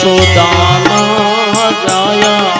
યશોદાના જાયા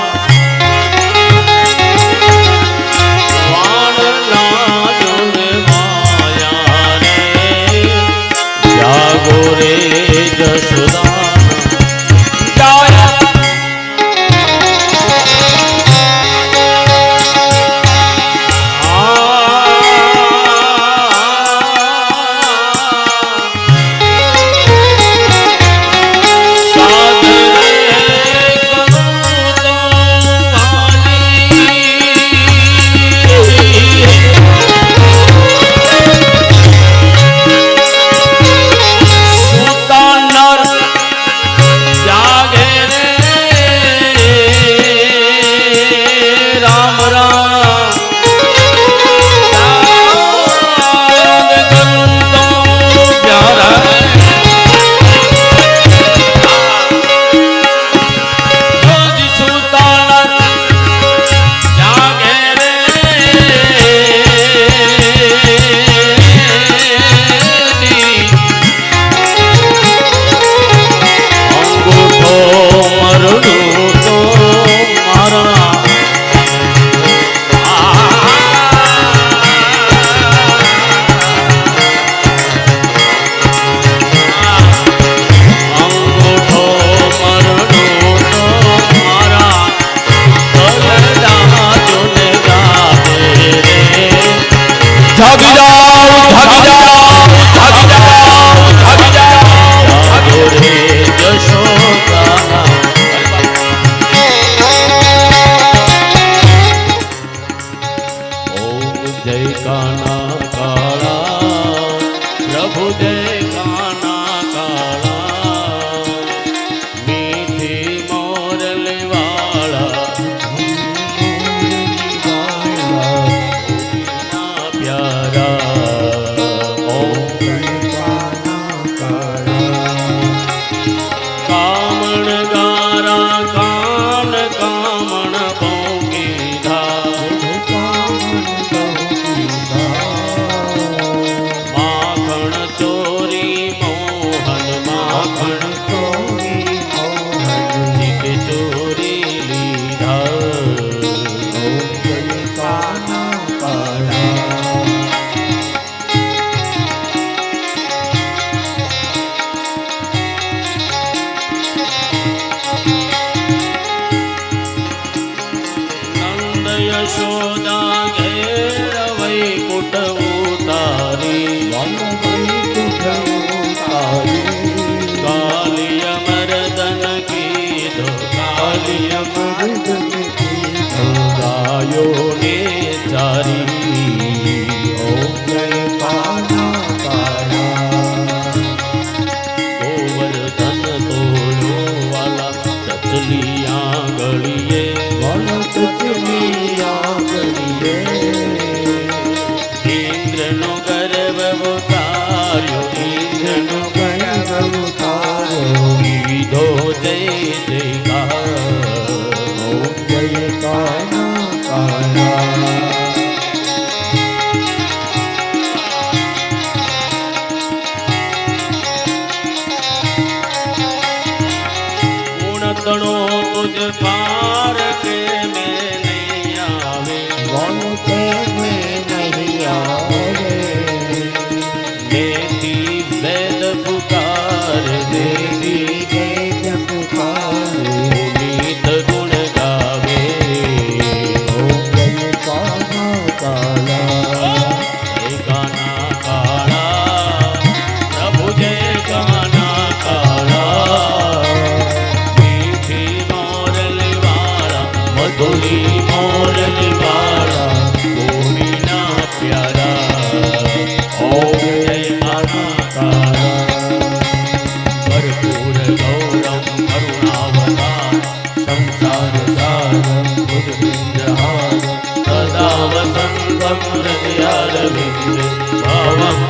રે જશોદા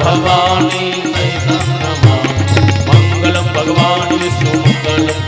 भवानी मंगलम भगवान विष्णु मंगलम।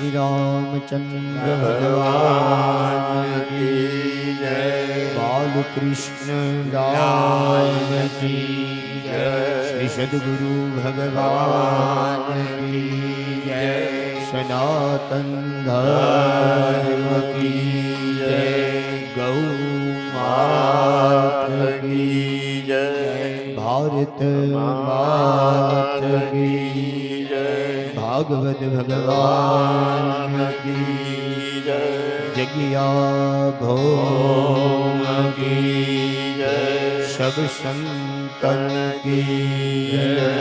શ્રી રામચંદ્ર ભગવાન કી જય, બાલકૃષ્ણ લાલ કી જય, શ્રી સદગુરુ ભગવાન કી જય, સનાતન ધર્મ કી જય, ગૌ માત કી જય, ભારત માત કી જય, ભાગવત ભગવાન કી જય, જગ્યા ભોમ કી જય, સબ સંતન કી જય.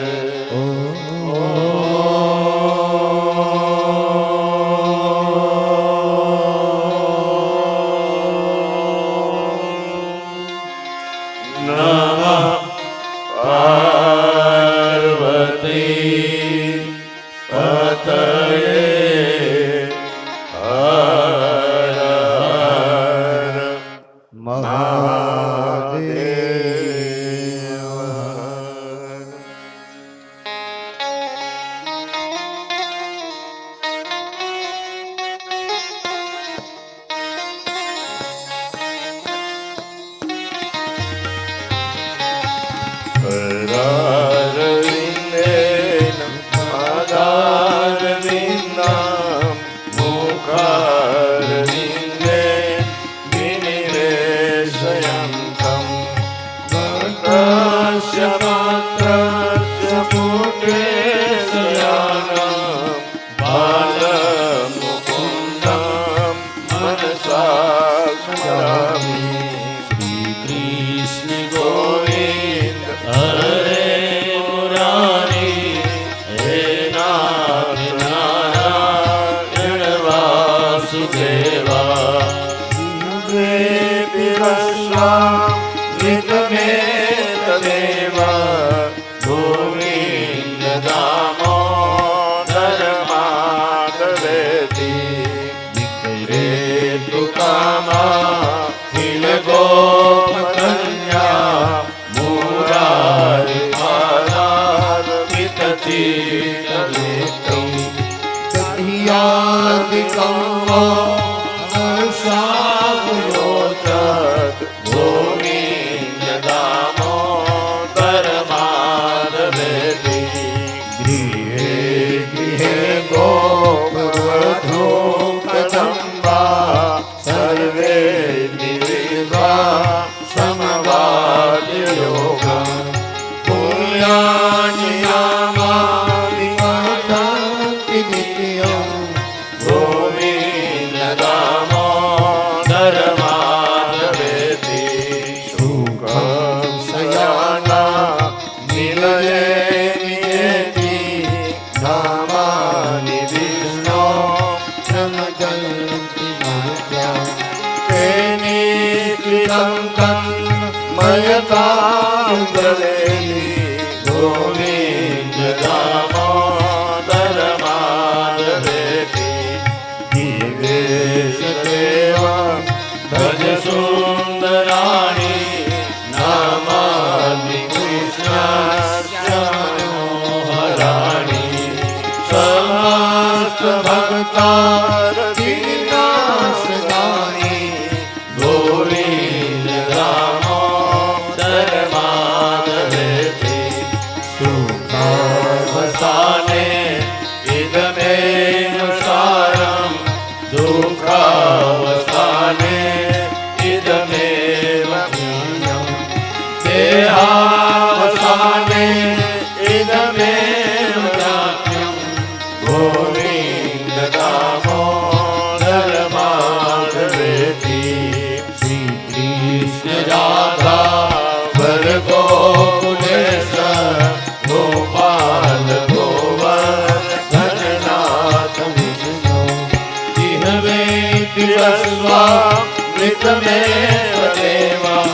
મૃતમેવ દેવા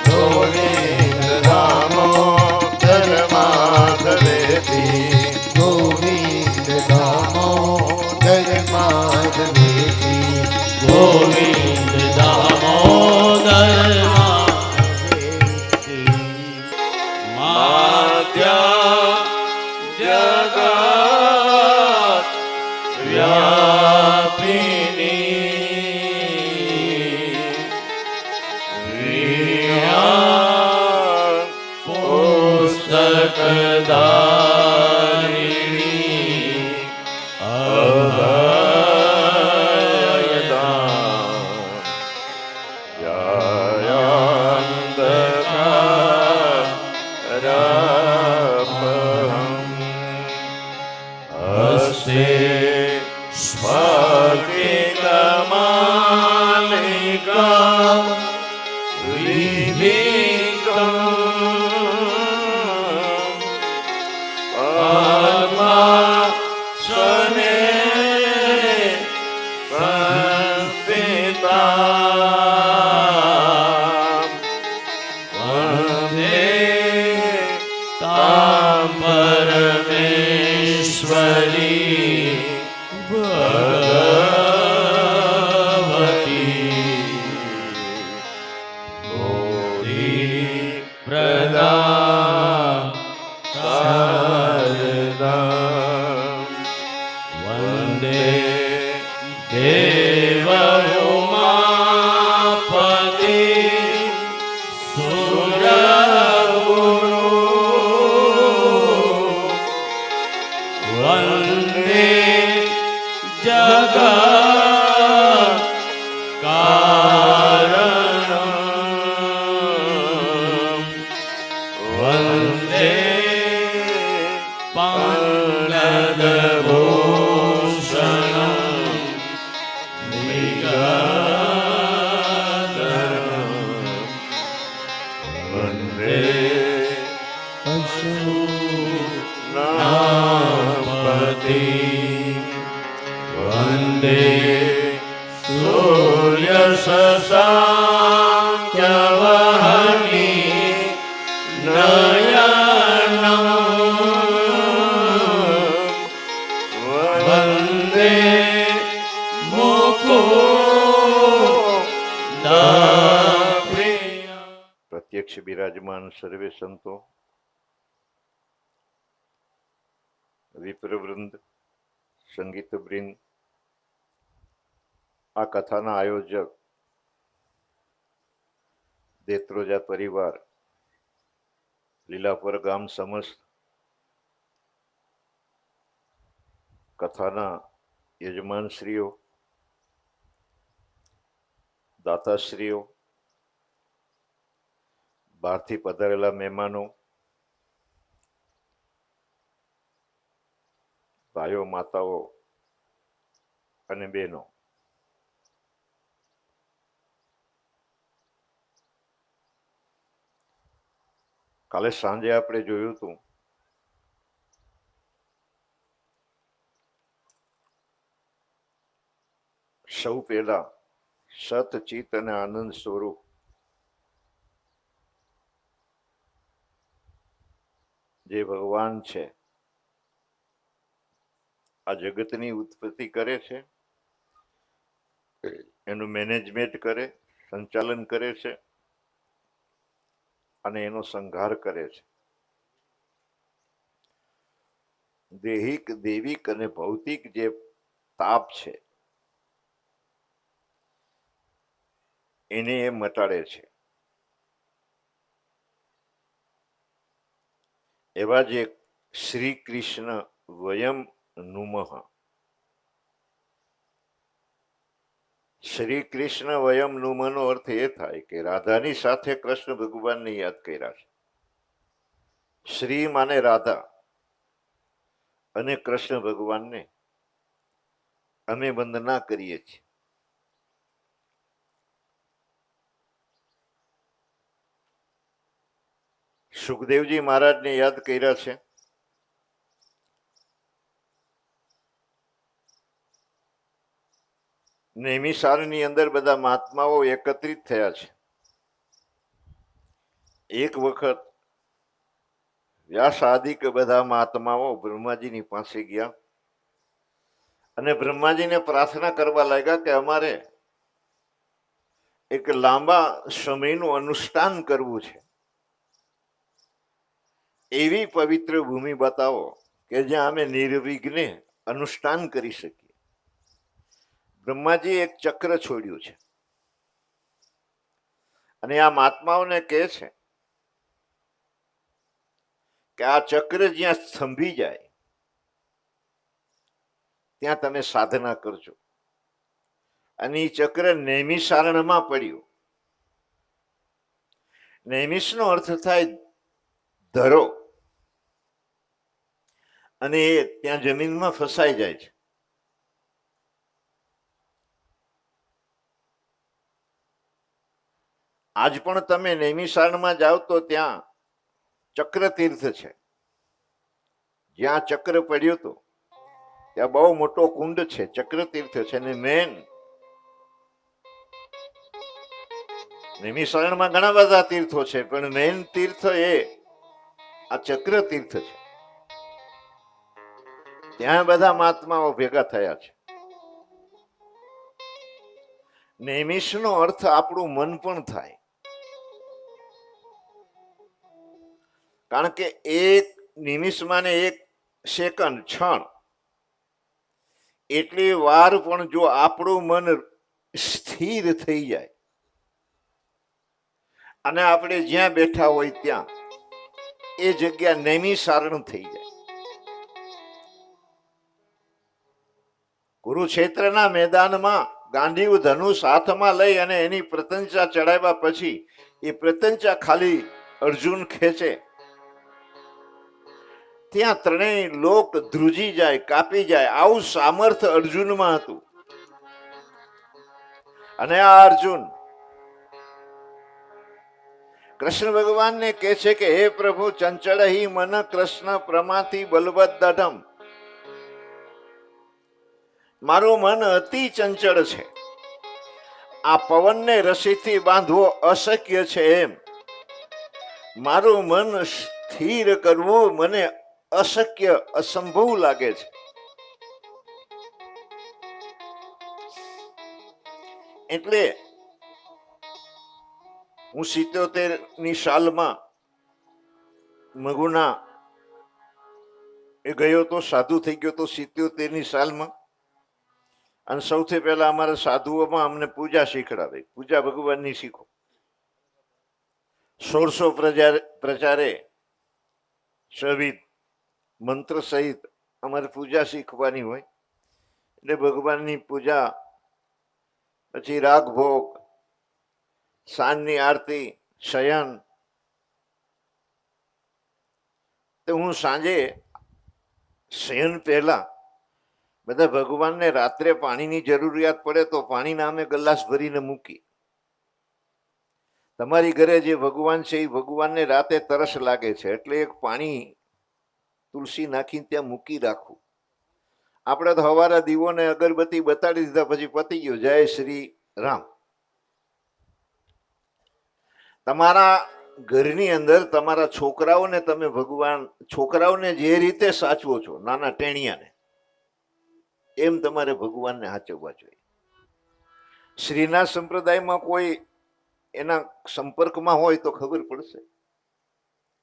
ગોવિંદ તામ પરમેશ્વરી ભગવતી બોધિ પ્રદા શારદા વંદે દેવ ઉમાપતિ સુરગુરુ વંદે જગત કારણમ વંદે પંકજભૂષણમ વંદે અસુનાપતિ વંદે સૂર્ય શશાંકવહની નયનમ વંદે મુકુંદપ્રિય. પ્રત્યક્ષ બિરાજમાન સર્વે સંતો, વિપ્રવૃંદ, સંગીતવૃંદ, આ કથાના આયોજક દેત્રોજા પરિવાર, લીલાપર ગામ સમસ્ત, કથાના યજમાનશ્રીઓ, દાતાશ્રીઓ, બહારથી પધારેલા મહેમાનો, ભાઈઓ, માતાઓ અને બહેનો, કાલે સાંજે આપણે જોયું હતું સૌ પહેલા સત, ચિત અને આનંદ સ્વરૂપ જે ભગવાન છે, આ જગતની ઉત્પત્તિ કરે છે, એનું મેનેજમેન્ટ કરે, સંચાલન કરે છે અને એનો સંહાર કરે છે. દૈહિક, દૈવિક અને ભૌતિક જે તાપ છે એને એ મટાડે છે. એવા જે શ્રી કૃષ્ણ વયમ નુમઃ, શ્રી કૃષ્ણ વયમ નુમનો અર્થ એ થાય કે રાધાની સાથે કૃષ્ણ ભગવાનને યાદ કર્યા છે. શ્રી માને રાધા અને કૃષ્ણ ભગવાનને અમે વંદના કરીએ છીએ. સુખદેવજી મહારાજને યાદ કર્યા છે. નૈમિષારણ્યની અંદર બધા મહાત્માઓ એકત્રિત થયા છે. એક વખત વ્યાસ આદિક બધા મહાત્માઓ બ્રહ્માજીની પાસે ગયા અને બ્રહ્માજીને પ્રાર્થના કરવા લાગ્યા કે અમારે એક લાંબા સમયનું અનુષ્ઠાન કરવું છે. એવી પવિત્ર ભૂમિ બતાવો કે જ્યાં અમે નિર્વિઘ્ને અનુષ્ઠાન કરી શકીએ. બ્રહ્માજી એક ચક્ર છોડ્યું છે અને આ મહાત્માઓને કહે છે કે આ ચક્ર જ્યાં સ્તંભી જાય ત્યાં તમે સાધના કરજો. અને એ ચક્ર નૈમિષારણમાં પડ્યું. નૈમિષનો અર્થ થાય ધરો, અને એ ત્યાં જમીનમાં ફસાઈ જાય છે. આજ પણ તમે નૈમિષારણમાં જાઓ તો ત્યાં ચક્ર તીર્થ છે. જ્યાં ચક્ર પડ્યું હતું ત્યાં બહુ મોટો કુંડ છે, ચક્ર તીર્થ છે. અને મેન નિમિષારણમાં ઘણા બધા તીર્થો છે, પણ મેઇન તીર્થ એ આ ચક્ર તીર્થ છે. ત્યાં બધા મહાત્માઓ ભેગા થયા છે. નિમિષનો અર્થ આપણું મન પણ થાય, કારણ કે એક નિમિષમાં ને એક સેકન્ડ ક્ષણ એટલી વાર પણ જો આપણું મન સ્થિર થઈ જાય અને આપણે જ્યાં બેઠા હોય ત્યાં એ જગ્યા નૈમિષારણ થઈ જાય. કુરુક્ષેત્રના મેદાનમાં ગાંડીવ ધનુષ હાથમાં લઈ અને એની પ્રતંચા ચડાવ્યા પછી એ પ્રતંચા ખાલી અર્જુન ખેંચે ત્યાં ત્રણેય લોક ધ્રુજી જાય, કાપી જાય. આવું સામર્થ્ય અર્જુનમાં હતું. અને આ અર્જુન કૃષ્ણ ભગવાનને કહે છે કે હે પ્રભુ, ચંચળ હિ મન કૃષ્ણ પ્રમાથી બલવત દઢમ. મારું મન અતિ ચંચળ છે, આ પવનને રસીથી બાંધવો અશક્ય છે. એમ મારું મન સ્થિર કરવું મને અશક્ય, અસંભવ લાગે છે. એટલે હું 77ની સાલમાં મગુના એ ગયો તો, સાધુ થઈ ગયો તો 77ની સાલમાં. અને સૌથી પહેલા અમારા સાધુઓમાં અમને પૂજા શીખડાવી. પૂજા ભગવાનની શીખો. 1600 પ્રચારે સવિત મંત્ર સહિત અમારે પૂજા શીખવાની હોય. એટલે ભગવાનની પૂજા, પછી રાગ ભોગ, સાંજની આરતી, શયન. તો હું સાંજે શયન પહેલા બધા ભગવાનને રાત્રે પાણીની જરૂરિયાત પડે તો પાણી નામે ગ્લાસ ભરીને મૂકી. તમારી ઘરે જે ભગવાન છે એ ભગવાનને રાતે તરસ લાગે છે એટલે એક પાણી તુલસી નાખીને ત્યાં મૂકી રાખવું. આપણે તો હવારા દીવોને અગરબત્તી બતાડી દીધા પછી પતી ગયું. જય શ્રી રામ. તમારા ઘરની અંદર તમારા છોકરાઓને તમે ભગવાન, છોકરાઓને જે રીતે સાચવો છો, નાના ટેણિયાને, એમ તમારે ભગવાનને સાચવવા જોઈએ. શ્રીનાથ સંપ્રદાયમાં કોઈ એના સંપર્કમાં હોય તો ખબર પડશે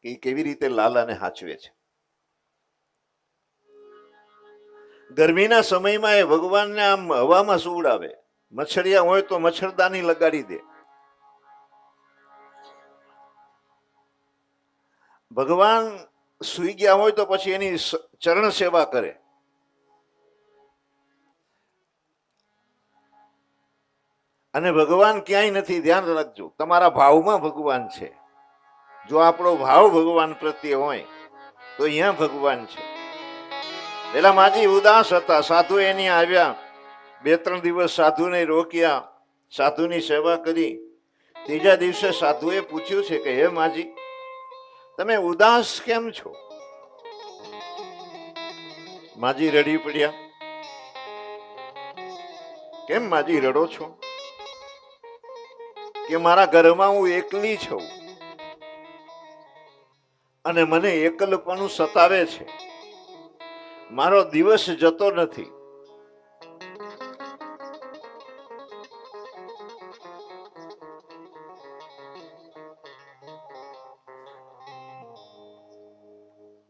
કે એ કેવી રીતે લાલાને સાચવે છે. ગરમીના સમયમાં એ ભગવાનને આમ હવામાં સુવડાવે. મચ્છરિયા હોય તો મચ્છરદાની લગાડી દે. ભગવાન સુઈ ગયા હોય તો પછી એની ચરણ સેવા કરે. અને ભગવાન ક્યાંય નથી, ધ્યાન રાખજો. તમારા ભાવમાં ભગવાન છે. જો આપણો ભાવ ભગવાન પ્રત્યે હોય તો અહીંયા ભગવાન છે. પેલા માજી ઉદાસ હતા, સાધુ એની આવ્યા. 2-3 દિવસ સાધુને રોક્યા, સાધુની સેવા કરી. ત્રીજા દિવસે સાધુએ પૂછ્યું છે કે હે માજી, તમે ઉદાસ કેમ છો? માજી રડી પડ્યા. કેમ માજી રડો છો? કે મારા ઘરમાં હું એકલી છું અને મને એકલપણું સતાવે છે. મારો દિવસ જતો નથી.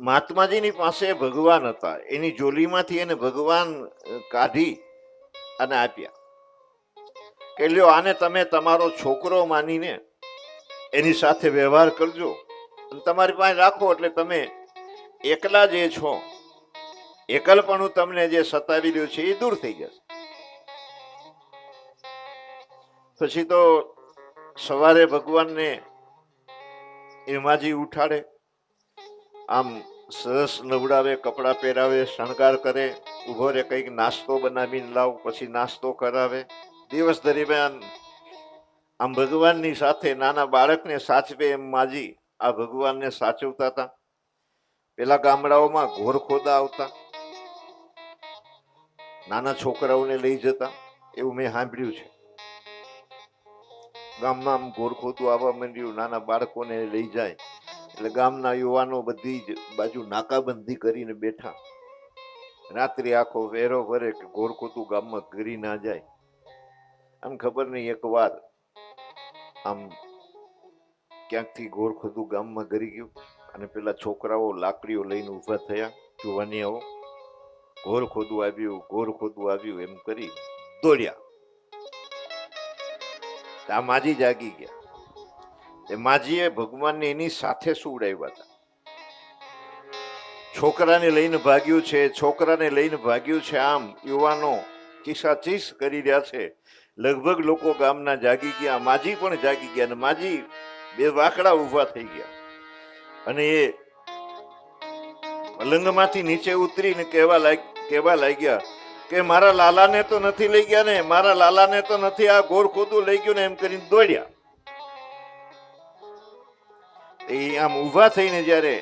મહાત્માજીની પાસે ભગવાન હતા. એની જોલીમાંથી એને ભગવાન કાઢી અને આપ્યા કે લ્યો, આને તમે તમારો છોકરો માનીને એની સાથે વ્યવહાર કરજો અને તમારી પાસે રાખો, એટલે તમે એકલા જે છો, એકલપણું તમને જે સતાવી રહ્યું છે એ દૂર થઈ જશે. પછી તો સવારે ભગવાનને એમાજી ઉઠાડે, આમ સરસ નવડાવે, કપડાં પહેરાવે, શણગાર કરે, ઉભો રે, કંઈક નાસ્તો બનાવીને લાવ, પછી નાસ્તો કરાવે. દિવસ દરમિયાન આમ ભગવાનની સાથે નાના બાળકને સાચવે એમ માજી આ ભગવાનને સાચવતા હતા. પેલા ગામડાઓમાં ઘોરખોદા આવતા, નાના છોકરાઓને લઈ જતા, એવું મેં સાંભળ્યું છે. ગામમાં આમ ઘોરખોતું આવવા માંડ્યું, નાના બાળકોને લઈ જાય એટલે ગામના યુવાનો બધી જ બાજુ નાકાબંધી કરીને બેઠા. રાત્રિ આખો વેરો ભરે કે ઘોરખોતું ગામમાં ઘરી ના જાય. આમ ખબર નહીં એક વાર આમ ક્યાંકથી ઘોરખોતું ગામમાં ઘરી ગયું અને પેલા છોકરાઓ લાકડીઓ લઈને ઊભા થયા, જુવાનીઓ. ઘોરખોતું આવ્યું, ઘોરખોતું આવ્યું એમ કરી દોડ્યા. આ માજી જાગી ગયા. એ માજીએ ભગવાનને એની સાથે સુવડાવ્યા હતા. છોકરાને લઈને ભાગ્યું છે, છોકરાને લઈને ભાગ્યું છે. આમ યુવાનો ચીસાચીસ કરી રહ્યા છે. લગભગ લોકો ગામના જાગી ગયા, માજી પણ જાગી ગયા. અને માજી બે વાકડા ઊભા થઈ ગયા અને એ પલંગમાંથી નીચે ઉતરીને કહેવા લાગ્યા કે મારા લાલાને તો નથી લઈ ગયા ને, મારા લાલાને તો નથી આ ઘોરખોતું લઈ ગયું ને, એમ કરીને દોડ્યા. એ આમ ઊભા થઈને જ્યારે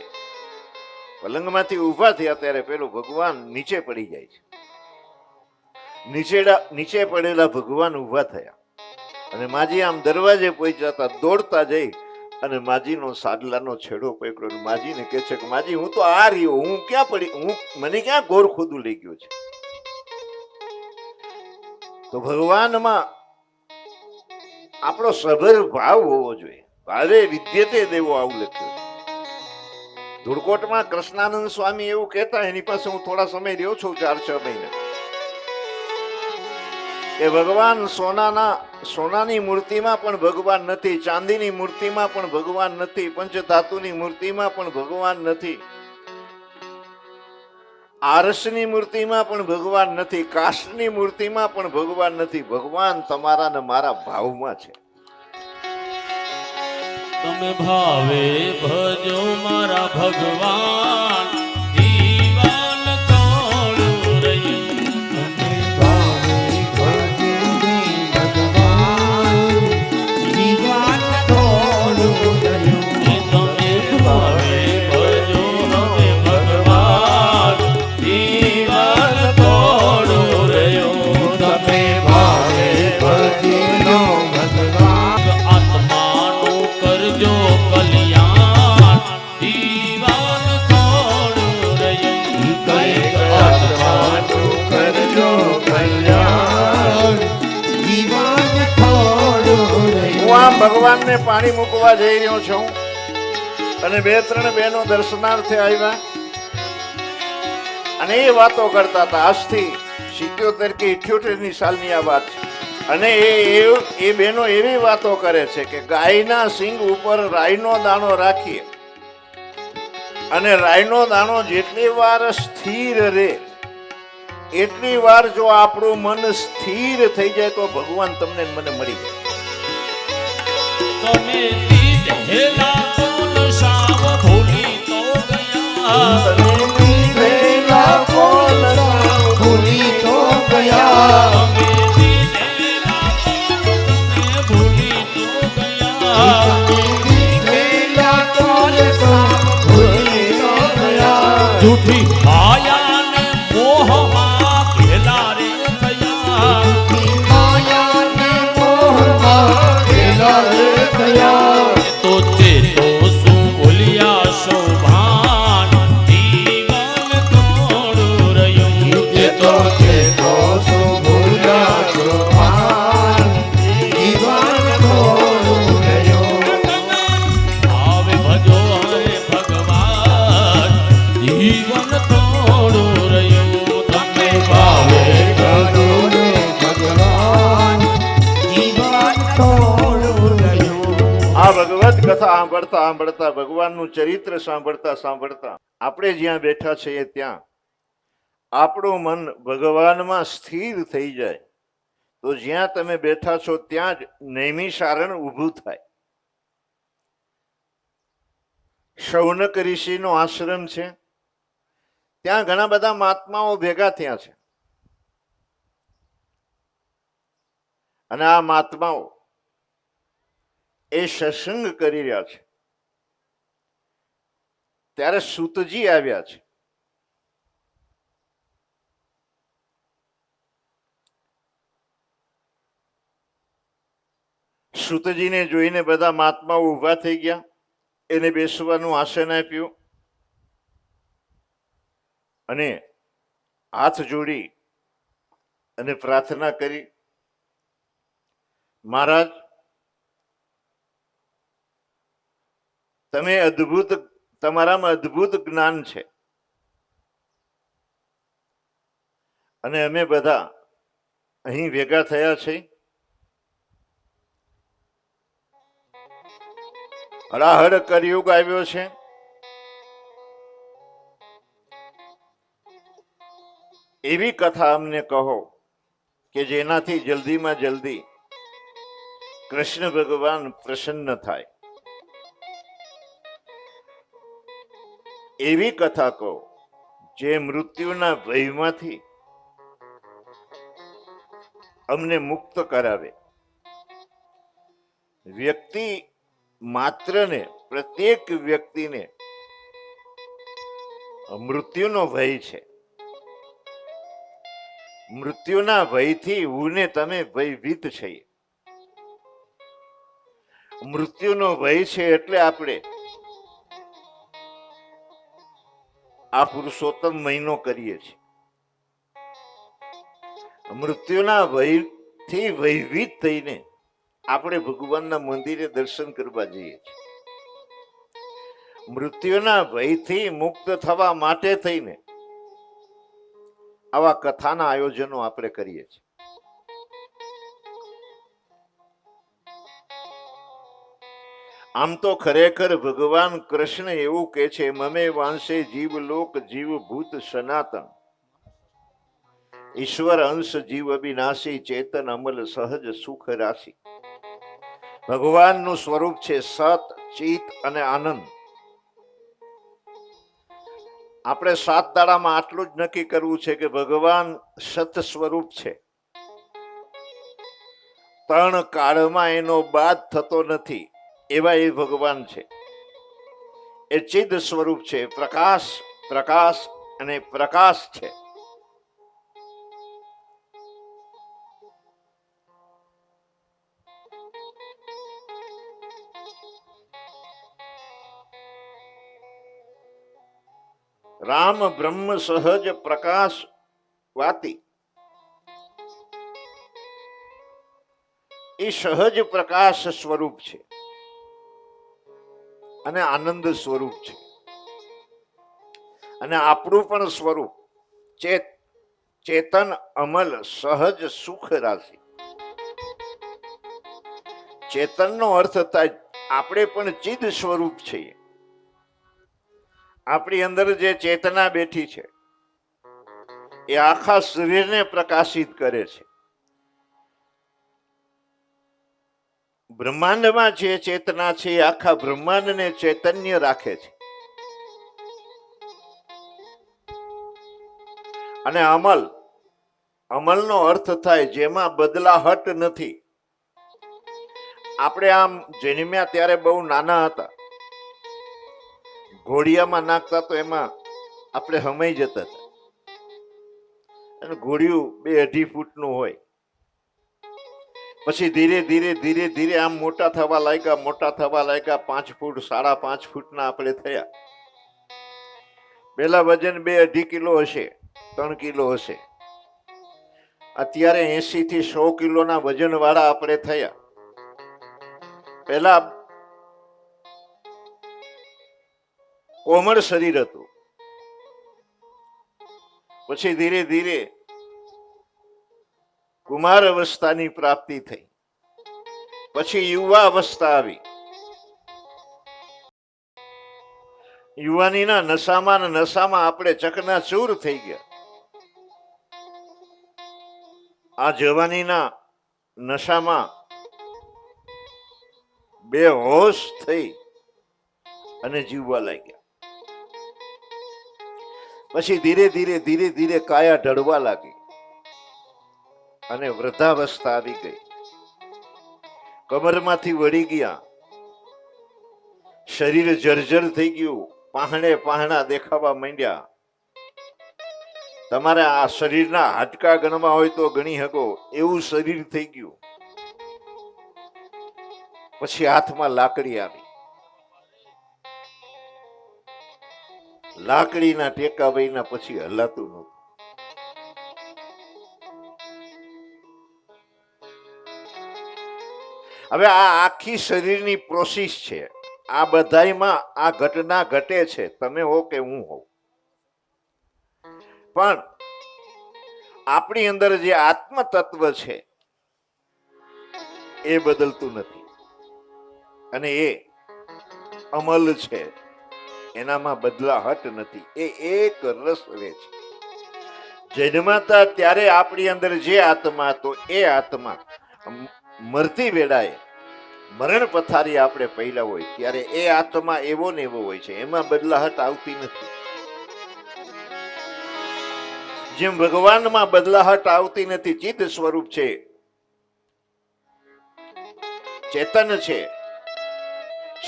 પલંગમાંથી ઊભા થયા ત્યારે પેલો ભગવાન નીચે પડી જાય છે. નીચે પડેલા ભગવાન ઊભા થયા અને માજી આમ દરવાજે પહોંચ્યા, દોડતા જઈ અને માજીનો સાડલાનો છેડો પકડ્યો. માજીને કહે છે કે માજી હું તો આ રહ્યો, હું ક્યાં પડી, મને ક્યાં ઘોરખોતું લઈ ગયો છે. તો ભગવાનમાં આપણો સભર ભાવ હોવો જોઈએ. ભાવે વિદ્યતે દેવો, આવું લખ્યું છે. ધુડકોટમાં કૃષ્ણાનંદ સ્વામી એવું કહેતા, એની પાસે હું થોડા સમય રહ્યો છું, 4-6 મહિના, કે ભગવાન સોનાની મૂર્તિમાં પણ ભગવાન નથી, ચાંદીની મૂર્તિમાં પણ ભગવાન નથી, પંચધાતુની મૂર્તિમાં પણ ભગવાન નથી, આરસની મૂર્તિમાં પણ ભગવાન નથી, કાષ્ટની મૂર્તિમાં પણ ભગવાન નથી. ભગવાન તમારા ને મારા ભાવમાં છે. તમે ભાવે ભજો મારા ભગવાન, જીવન થોડું રહ્યું. તમે ભાવે ભજો ભગવાન, જીવન થોડું રહ્યું. તમે ભાવે ભજો હવે ભગવાન, જીવન થોડું રહ્યું. તમે ભાવે ભજો ભગવાન, આત્માનું કરજો કલ્યાણ, જીવન થોડું રહ્યું. કંઈક આત્માનું કરજો કલ્યાણ, જીવન થોડું હું રહ્યું. આમ ભગવાનને પાણી મૂકવા જઈ રહ્યો છું અને 2-3 બહેનો દર્શનાર્થે આવ્યા અને એ વાતો કરતા હતા. આજથી 77 કે 78 સાલની આ વાત છે. અને એ બહેનો એવી વાતો કરે છે કે ગાયના સિંગ ઉપર રાઈનો દાણો રાખીએ અને રાઈનો દાણો જેટલી વાર સ્થિર રહે એટલી વાર જો આપણું મન સ્થિર થઈ જાય તો ભગવાન તમને ને મને મળી જાય. તમે દીધેલા કોલ સાવ ભૂલી તો ગયા. વેલા કોલ ભૂલી તો ગયા. તમે દીધેલા કોલ તમે ભૂલી તો ગયા. વેલા કોલ ભૂલી તો ગયા. જૂઠી માયાને મોહમાં ઘેલા રે થયા. માયાને મોહમાં ઘેલા રે થયા. તો ચેતો શું ભૂલ્યા શોભાન, જીવન થોડું રહ્યું. ચેતો ચેતો શું ભૂલ્યા છો ભાન, જીવન થોડું રહ્યું. આવે ભજો હરે ભગવાન, જીવન થોડું રહ્યું. તમે ભાવે ભજો રે ભગવાન, જીવન થોડું રહ્યું. આ ભગવત કથા સાંભળતા ભગવાનનું ચરિત્ર સાંભળતા આપણે જ્યાં બેઠા છીએ ત્યાં આપણું મન ભગવાનમાં સ્થિર થઈ જાય તો જ્યાં તમે બેઠા છો ત્યાં જ નૈમિષારણ ઊભું થાય. શૌનક ઋષિનો આશ્રમ છે, ત્યાં ઘણા બધા મહાત્માઓ ભેગા થયા છે અને આ મહાત્માઓ એ સત્સંગ કરી રહ્યા છે. ત્યારે સૂતજી આવ્યા છે. સૂતજીને જોઈને બધા મહાત્માઓ ઊભા થઈ ગયા, એને બેસવાનું આસન આપ્યું અને હાથ જોડી અને પ્રાર્થના કરી, મહારાજ તમે અદ્ભુત, તમારામાં અદ્ભુત જ્ઞાન છે અને અમે બધા અહીં ભેગા થયા છે. હળાહળ કળિયુગ આવ્યો છે. એવી કથા અમને કહો કે જેનાથી જલ્દીમાં જલ્દી કૃષ્ણ ભગવાન પ્રસન્ન થાય. એવી કથા કહો જે મૃત્યુના ભયમાંથી અમને મુક્ત કરાવે. વ્યક્તિ માત્રને, પ્રત્યેક વ્યક્તિને મૃત્યુનો ભય છે. મૃત્યુના ભયથી હું ને તમે ભયભીત છીએ. મૃત્યુનો ભય છે એટલે આપણે આ પુરુષોત્તમ મહિનો કરીએ છીએ. મૃત્યુના ભયથી ભયભીત થઈને આપણે ભગવાનના મંદિરે દર્શન કરવા જઈએ છીએ. મૃત્યુના ભયથી મુક્ત થવા માટે થઈને આવા કથાના આયોજનો આપણે કરીએ છીએ. આમ તો ખરેખર ભગવાન કૃષ્ણ એવું કે છે, મમે વાંસે જીવલોક જીવભૂત સનાતન, ઈશ્વર અંશ જીવ અવિનાશી, ચેતન અમલ સહજ સુખ રાશિ. ભગવાનનું સ્વરૂપ છે સત, ચિત અને આનંદ. આપણે 7 દાડામાં આટલું જ નક્કી કરવું છે કે ભગવાન સત સ્વરૂપ છે. 3 કાળમાં એનો બાદ થતો નથી એવા એ ભગવાન છે. એ ચિદ સ્વરૂપ છે, પ્રકાશ, પ્રકાશ અને પ્રકાશ છે. રામ બ્રહ્મ સહજ પ્રકાશ વાતી. એ સહજ પ્રકાશ સ્વરૂપ છે અને આનંદ સ્વરૂપ છે. અને આપણું પણ સ્વરૂપ ચેતન અમલ સહજ સુખ રાશિ. ચેતનનો અર્થ થાય આપણે પણ ચિદ સ્વરૂપ છીએ. આપણી અંદર જે ચેતના બેઠી છે એ આખા શરીરને પ્રકાશિત કરે છે. બ્રહ્માંડમાં જે ચેતના છે એ આખા બ્રહ્માંડને ચૈતન્ય રાખે છે. અને અમલનો અર્થ થાય જેમાં બદલાહટ નથી. આપણે આમ જન્મ્યા ત્યારે બહુ નાના હતા, ઘોડિયામાં નાખતા તો એમાં આપણે હમાઈ જતા હતા. અને ઘોડિયું 2-2.5 ફૂટનું હોય. પછી ધીરે ધીરે ધીરે ધીરે આમ મોટા થવા લાગ્યા, 5 ફૂટ, 5.5 ફૂટના આપણે થયા. પેલા વજન 2-2.5 કિલો હશે, 3 કિલો હશે. અત્યારે 80 થી 100 કિલોના વજન વાળા આપણે થયા. પહેલા કોમળ શરીર હતું, પછી ધીરે ધીરે કુમાર અવસ્થાની પ્રાપ્તિ થઈ, પછી યુવા અવસ્થા આવી. યુવાનીના નશામાં આપણે ચકનાચૂર થઈ ગયા. આ જવાનીના નશામાં બેહોશ થઈ અને જીવવા લાગ્યા. પછી ધીરે ધીરે ધીરે ધીરે કાયા ઢળવા લાગી અને વૃદ્ધાવસ્થા આવી ગઈ. કમરમાંથી વળી ગયા, શરીર જર્જર થઈ ગયું, પહાણા દેખાવા માંડ્યા. તમારે આ શરીરના હાડકા ગણવા હોય તો ગણી શકો એવું શરીર થઈ ગયું. પછી હાથમાં લાકડી આવી, લાકડીના ટેકા વહીના પછી હલાતું નહોતું. હવે આ આખી શરીરની પ્રોસેસ છે. આ બધાયમાં આ ઘટના ઘટે છે, તમે હો કે હું હોઉં. પણ આપણી અંદર જે આત્મ તત્વ છે એ બદલતું નથી, અને એ અમલ છે, એનામાં બદલાહટ નથી. એ એક રસ રહે છે. જન્માતા ત્યારે આપણી અંદર જે આત્મા હતો એ આત્મા મરતી વેળાએ મરણ પથારી આપણે પહેલા હોય ત્યારે એ આત્મા એવો ને એવો હોય છે, એમાં બદલાહટ આવતી નથી. જેમ ભગવાનમાં બદલાહટ આવતી નથી, ચિત્ત સ્વરૂપ છે, ચેતન છે,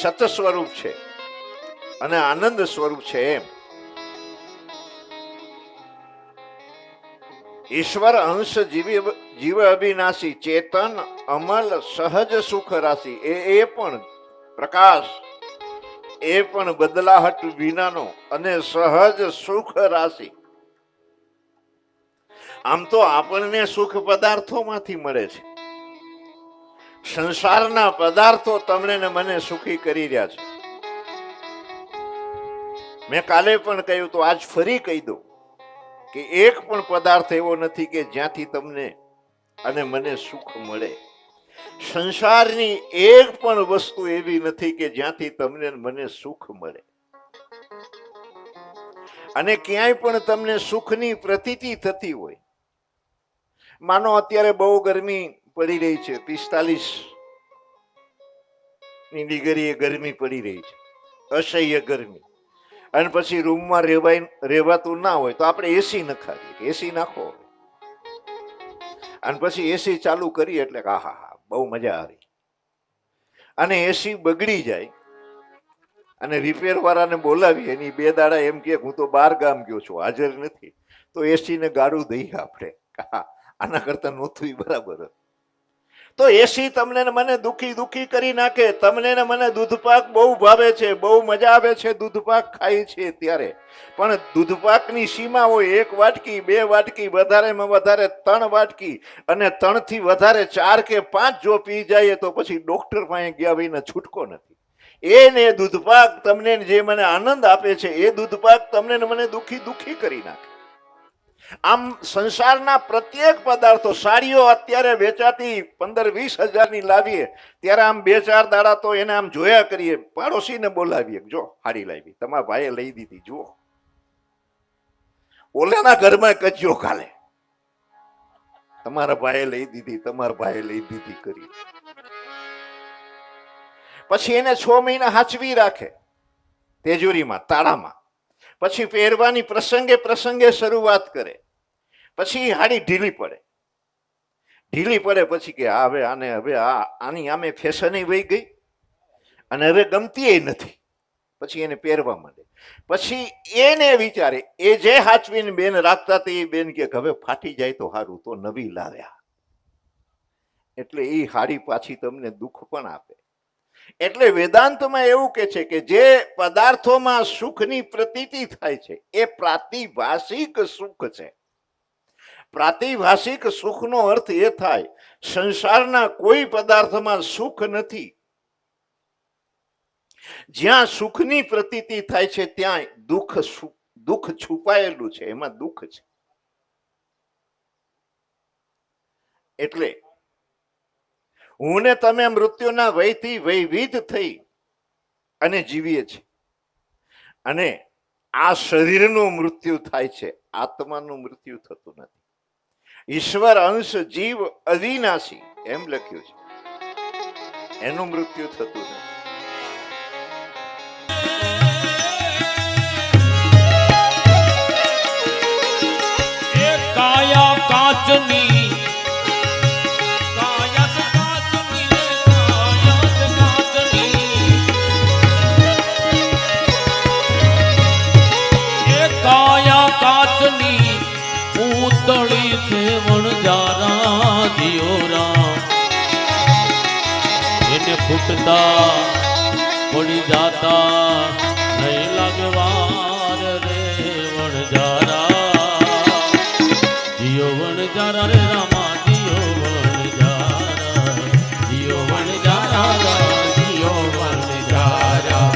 સત સ્વરૂપ છે અને આનંદ સ્વરૂપ છે, એમ ઈશ્વર અંશ જીવ અવિનાશી, ચેતન, અમલ, સહજ સુખ રાશિ, એ પણ પ્રકાશ, એ પણ બદલાહટ વિનાનો અને સહજ સુખ રાશિ. આમ તો આપણને સુખ પદાર્થોમાંથી મળે છે. સંસારના પદાર્થો તમને ને મને સુખી કરી રહ્યા છે. મેં કાલે પણ કહ્યું તો આજ ફરી કહી દઉં કે એક પણ પદાર્થ એવો નથી કે જ્યાંથી તમને અને મને સુખ મળે. સંસારની એક પણ વસ્તુ એવી નથી કે જ્યાંથી તમને મને સુખ મળે. અને ક્યાંય પણ તમને સુખની પ્રતીતિ થતી હોય, માનો અત્યારે બહુ ગરમી પડી રહી છે, 45 ડિગ્રીએ ગરમી પડી રહી છે, અસહ્ય ગરમી, અને પછી રૂમમાં રહેવાતું ના હોય તો આપણે એસી નખાવીએ, એસી નાખો, અને પછી એસી ચાલુ કરીએ એટલે આહા હા બહુ મજા આવી. અને એસી બગડી જાય અને રિપેર વાળાને બોલાવી, એની 2 દાડા એમ કે હું તો 12 ગામ ગયો છું, હાજર નથી, તો એસી ને ગાડું દઈએ આપણે, આના કરતા નહોતું બરાબર. તો એસી તમને ને મને દુખી કરી નાખે. તમને ને મને દૂધપાક બહુ ભાવે છે, બહુ મજા આવે છે દૂધપાક ખાય છે ત્યારે, પણ દૂધપાકની સીમા હોય 1 વાટકી, 2 વાટકી, વધારેમાં વધારે 3 વાટકી, અને 3 થી વધારે 4 કે 5 જો પી જાય તો પછી ડોક્ટર પાસે ગયા વિના છૂટકો નથી. એને દૂધપાક તમને જે મને આનંદ આપે છે એ દૂધપાક તમને ને મને દુખી કરી નાખે. આમ સંસારના પ્રત્યેક પદાર્થો, સાડીઓ અત્યારે વેચાતી 15-20 હજારની લાવીએ ત્યારે આમ 2-4 દાડા તો એને આમ જોયા કરીએ, પાડોશીને બોલાવીએ, જો સાડી લાવી, તમારા ભાઈએ લઈ દીધી, જુઓ. ઓલાના ઘરમાં કચ્યો કાલે, તમારા ભાઈએ લઈ દીધી, તમારા ભાઈએ લઈ દીધી કરી. પછી એને 6 મહિના હાચવી રાખે તેજોરીમાં, તાળામાં. પછી પહેરવાની પ્રસંગે શરૂઆત કરે. પછી હાડી ઢીલી પડે પછી કે હવે આને આની આમે ફેશન વહી ગઈ અને હવે ગમતી નથી. પછી એને પહેરવા માંડે. પછી એને વિચારે, એ જે હાચવીને બેન રાખતા તે બેન કે હવે ફાટી જાય તો સારું, તો નવી લાવ્યા. એટલે એ હાડી પાછી તમને દુઃખ પણ આપે. એટલે વેદાંતમાં એવું કે છે કે જે પદાર્થોમાં સુખની પ્રતીતિ થાય છે એ પ્રાતિભાષિક સુખ છે. પ્રાતિભાષિક સુખનો અર્થ એ થાય, સંસારના કોઈ પદાર્થમાં સુખ નથી. જ્યાં સુખની પ્રતીતિ થાય છે ત્યાં દુઃખ છુપાયેલું છે, એમાં દુઃખ છે. એટલે હું ને તમે મૃત્યુના ભયથી ભયભીત થઈ અને જીવીએ છીએ. અને આ શરીરનું મૃત્યુ થાય છે, આત્માનું મૃત્યુ થતું નથી. ઈશ્વર અંશ જીવ અવિનાશી એમ લખ્યું છે, એનું મૃત્યુ થતું નથી. કાયા કાચની પૂતળી છે વણજારા દિયોરા, એને ફૂટતી જાતા પડી જાતા નહીં લાગવાર રે વણજારા જીઓ વણજારા રે રામા જીઓ વણજારા જીઓ વણજારા જીઓ વણજારા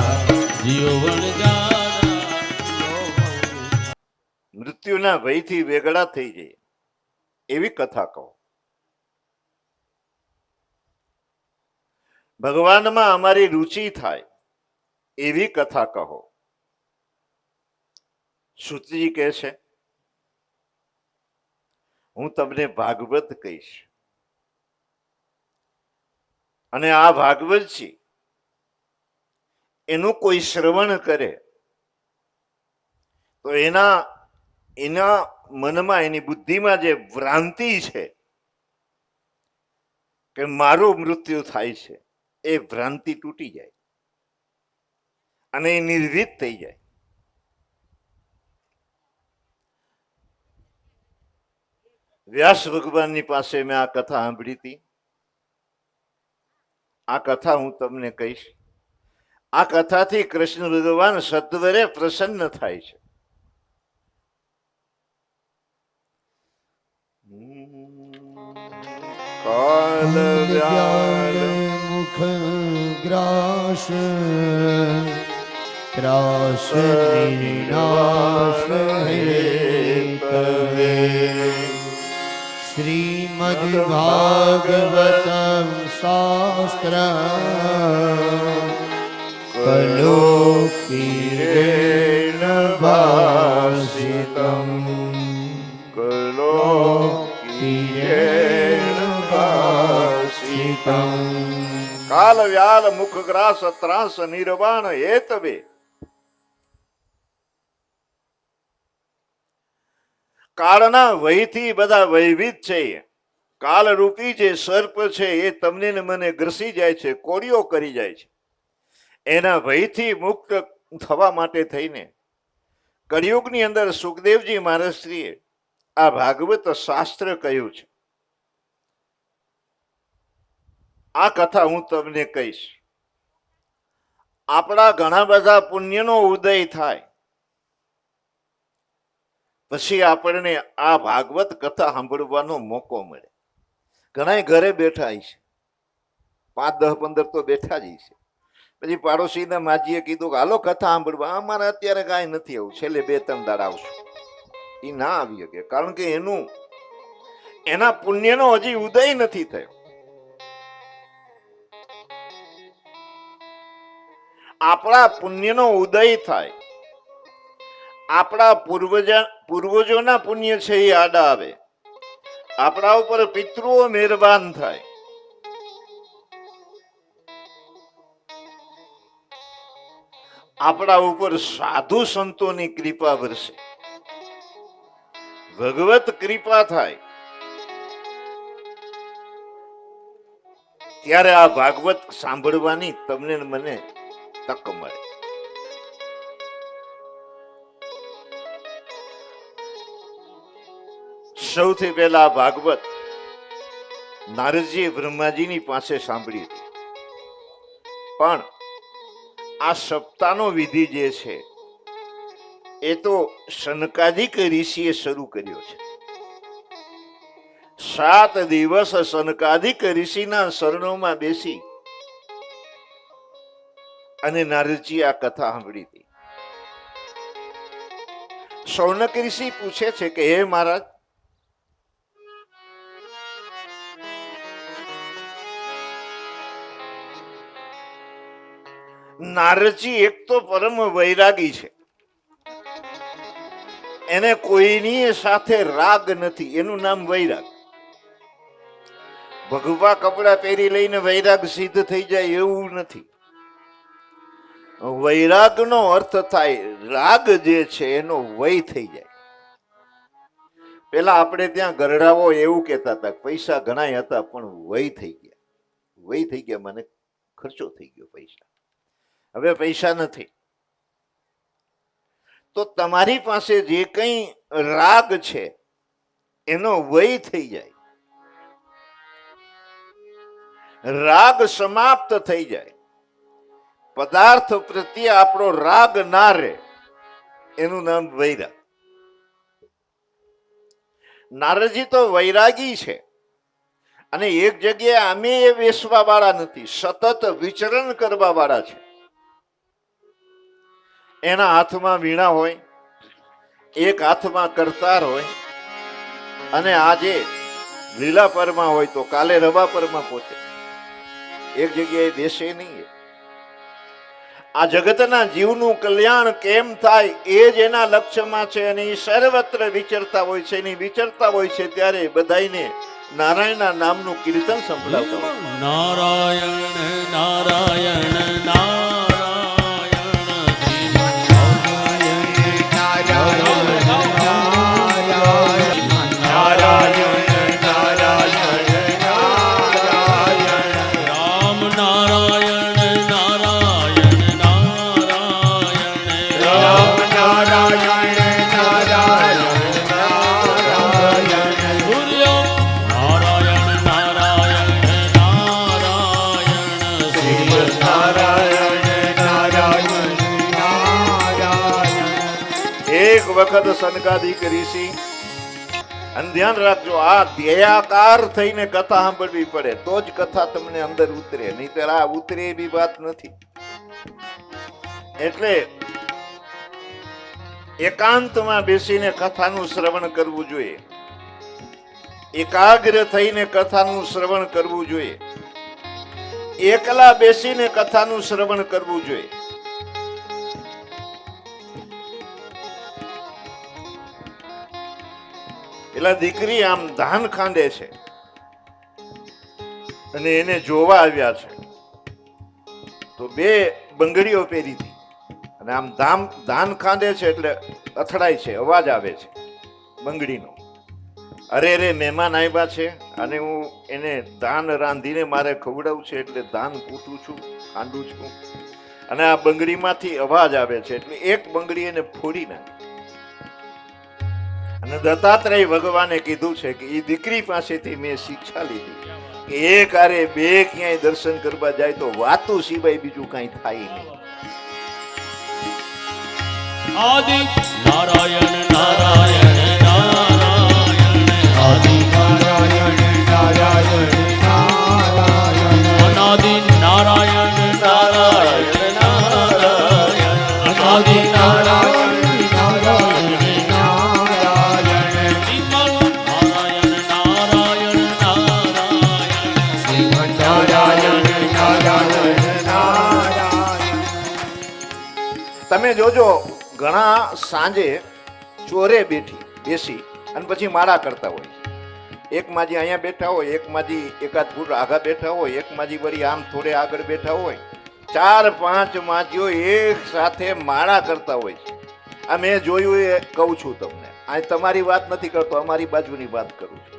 જીઓ વણજારા મૃત્યુના ભયથી વેગળા થઈ જઈએ એવી કથા કહો. ભગવાનમાં અમારી રુચિ થાય એવી કથા કહો. શ્રુતિજી કહે છે હું તમને ભાગવત કહીશ અને આ ભાગવત છે એનું કોઈ શ્રવણ કરે તો એના મનમાં એની બુદ્ધિમાં જે ભ્રાંતિ છે કે મારું મૃત્યુ થાય છે એ ભ્રાંતિ તૂટી જાય અને એ નિર્ભીત થઈ જાય. વ્યાસ ભગવાનની પાસે મેં આ કથા સાંભળી હતી. આ કથા હું તમને કહીશ. આ કથાથી કૃષ્ણ ભગવાન સત્વરે પ્રસન્ન થાય છે. કાલ વ્યાલ મુખ ગ્રાસ ત્રાસ નિનાશ હેતવે શ્રીમદ્ ભાગવતમ શાસ્ત્ર કલોકીરેણ ભાષિતમ કાલ વ્યાલ મુખ ગ્રાસ ત્રાસ નિર્વાણ હેતવે. કાળના વહીથી બધા ભયભીત છે. કાળરૂપી જે સર્પ છે એ તમને ને મને ગ્રસી જાય છે, કોળીઓ કરી જાય છે. એના ભયથી મુક્ત થવા માટે થઈને કળિયુગની અંદર સુખદેવજી મહારાજશ્રીએ આ ભાગવત શાસ્ત્ર કહ્યું છે. આ કથા હું તમને કહીશ. આપણા ઘણા બધા પુણ્યનો ઉદય થાય પછી આપણને આ ભાગવત કથા સાંભળવાનો મોકો મળે. ઘણા ઘરે બેઠા છે, 5, 10, 15 તો બેઠા જ છે. પછી પાડોશીના માજીએ કીધું કે હાલો કથા સાંભળવા. અમારે અત્યારે કાંઈ નથી આવું, છેલ્લે 2-3 દાડા આવશું. એ ના આવી શકે કારણ કે એના પુણ્યનો હજી ઉદય નથી થયો. આપણા પુણ્યનો ઉદય થાય, આપણા પૂર્વજોના પુણ્ય છે એ આડા આવે, આપણા ઉપર પિતૃઓ મહેરબાન થાય, આપણા ઉપર સાધુ સંતોની કૃપા વરસે, ભગવત કૃપા થાય, ત્યારે આ ભાગવત સાંભળવાની તમને ને મને તક મળે. સૌથી પહેલા ભાગવત નારદજી બ્રહ્માજીની પાસે સાંભળી હતી. પણ આ સપ્તાહનો વિધિ જે છે એ તો સનકાદિક ઋષિએ શરૂ કર્યો છે. 7 દિવસ સનકાદિક ઋષિના શરણોમાં બેસી અને નારદજી આ કથા સાંભળી હતી. શૌનક ઋષિ પૂછે છે કે હે મહારાજ, નારદજી એક તો પરમ વૈરાગી છે, એને કોઈની સાથે રાગ નથી, એનું નામ વૈરાગ. ભગવા કપડા પહેરી લઈને વૈરાગ સિદ્ધ થઈ જાય એવું નથી. વૈરાગનો અર્થ થાય રાગ જે છે એનો વય થઈ જાય. પેલા આપણે ત્યાં ગરડાઓ એવું કહેતા હતા પૈસા ઘણા હતા પણ વય થઈ ગયા. વય થઈ ગયા મને ખર્ચો થઈ ગયો પૈસા, હવે પૈસા નથી. તો તમારી પાસે જે કંઈ રાગ છે એનો વય થઈ જાય, રાગ સમાપ્ત થઈ જાય. પદાર્થ પ્રત્યે આપણો રાગ ના રહે, એનું નામ વૈરાગ. નારદજી તો વૈરાગી છે, અને એક જગ્યાએ આમે એ બેસવા વાળા નથી, સતત વિચરણ કરવા વાળા છે. એના હાથમાં વીણા હોય, એક હાથમાં કરતાર હોય, અને આજે લીલાપરમાં હોય તો કાલે રવાપરમાં પહોંચે, એક જગ્યાએ બેસે નહીં. આ જગતના જીવનું કલ્યાણ કેમ થાય એ જ એના લક્ષ્યમાં છે, અને એ સર્વત્ર વિચરતા હોય છે. એની વિચરતા હોય છે ત્યારે બધાઈને નારાયણના નામનું કીર્તન સંભળાવતા હોય. નારાયણ નારાયણ નારાયણ રામ નારાયણ નારાયણ નારાયણ સૂર્ય નારાયણ નારાયણ નારાયણ સૂર્ય એક વખત સનકાદિક ઋષિ, અને ધ્યાન રાખજો, આ ધ્યેયાકાર થઈને કથા સાંભળવી પડે તો જ કથા તમને અંદર ઉતરે, નહીંતર આ ઉતરે એવી વાત નથી. એટલે એકાંતમાં બેસીને કથાનું શ્રવણ કરવું જોઈએ, એકાગ્ર થઈને કથાનું શ્રવણ કરવું જોઈએ, એકલા બેસીને કથાનું શ્રવણ કરવું જોઈએ. એટલે દીકરી આમ ધાન ખાંડે છે, અને એને જોવા આવ્યા છે, તો બે બંગડીઓ પહેરી હતી, અને આમ ધાન ખાંડે છે એટલે અથડાય છે, અવાજ આવે છે બંગડીનો. અરે રે મહેમાન આવ્યા છે, અને હું એને ધાન રાંધીને મારે ખવડાવું છે, એટલે ધાન કૂટું છું, ખાંડું છું, અને આ બંગડીમાંથી અવાજ આવે છે, એટલે એક બંગડી એને ફોડી નાખી. અને દત્તાત્રેય ભગવાને કીધું છે કે એ દીકરી પાસેથી મેં શિક્ષા લીધી કે એક આરે બે ક્યાંય દર્શન કરવા જાય તો વાતો સિવાય બીજું કઈ થાય નહીં. આદિ નારાયણ નારાયણ નારાયણ આદિ નારાયણ નારાયણ નારાયણ અનાદિ નારાયણ નારાયણ નારાયણ અનાદિ નારાયણ નારાયણ નારાયણ શ્રીમન નારાયણ નારાયણ નારાયણ શ્રીમન નારાયણ નારાયણ નારાયણ. તમે જોજો ઘણા સાંજે ચોરે બેસી અને પછી માળા કરતા હોય. એક માજી અહીંયા બેઠા હોય, એક માજી એકાદ ફૂટ આગળ બેઠા હોય, એક માજી વળી આમ થોડે આગળ બેઠા હોય, 4-5 માજીઓ એક સાથે માળા કરતા હોય છે. આ મેં જોયું એ કહું છું તમને. આ તમારી વાત નથી કરતો, અમારી બાજુની વાત કરું છું.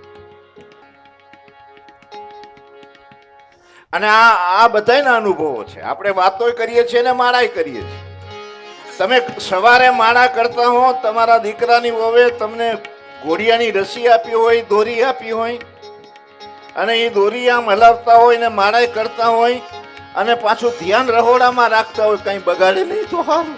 અને આ બધાના અનુભવો છે. આપણે વાતો કરીએ છીએ ને માળાય કરીએ છીએ. તમે સવારે માળા કરતા હો, તમારા દીકરાની વહુએ તમને ઘોડિયાની રસી આપી હોય, દોરી આપી હોય, અને એ દોરી આમ હલાવતા હોય ને માળા કરતા હોય, અને પાછું ધ્યાન રહોડામાં રાખતા હોય, કઈ બગાડે નહીં તો સારું.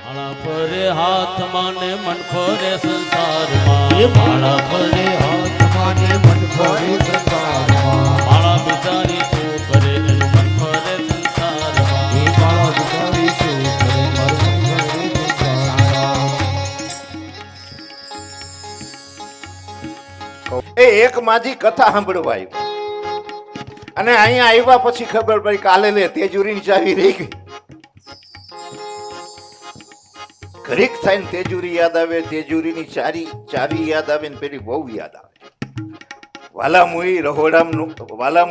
માળા ફરે હાથમાં ને મન ફરે સંસારમાં, માળા ફરે હાથમાં ને મન ફરે સંસારમાં, માળા બિચારી શું કરે એનું મન ફરે સંસારમાં, માળા બિચારી શું કરે મારું મન ફરે સંસારમાં. એ એક માજી કથા સાંભળવા આવ્યો, અને અહીંયા આવ્યા પછી ખબર પડી કાલે લે તેજુરીની ચાવી રહી ગઈ. ઘડીક થાય ને તેજુરી યાદ આવે, તેજુરીની ચાવી યાદ આવે ને પેલી બહુ યાદ આવે. વાલા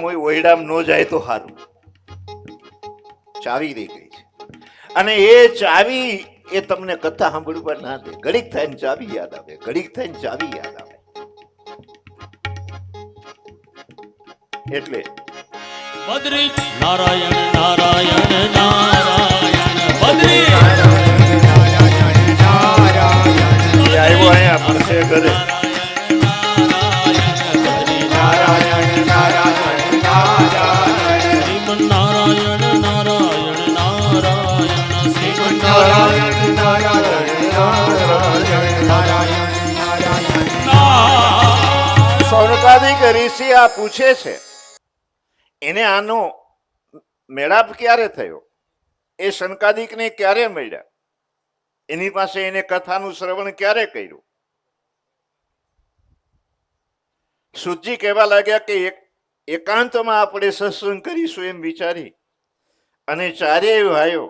મોઈ ઓયડામ નો જાય તો સારું. ચાવી રહી ગઈ છે, અને એ ચાવી એ તમને કથા સાંભળવા ના દે. ઘડીક થાય ને ચાવી યાદ આવે, ઘડીક થાય ને ચાવી યાદ આવે. એટલે બદ્રી નારાયણ નારાયણ નારાયણ બદ્રી આવ્યો અહીંયા પડશે ઘરે. નારાયણ નારાયણ નારાયણ શ્રીમન નારાયણ નારાયણ ઋષિ આ પૂછે છે એને આનો મેળાપ ક્યારે થયો, એ શનકાદિકને ક્યારે મળ્યા, એની પાસે એને કથાનું શ્રવણ ક્યારે કર્યું? સુજી કહેવા લાગ્યા કે એકાંતમાં આપણે સત્સંગ કરીશું એમ વિચારી અને ચારેય ભાઈઓ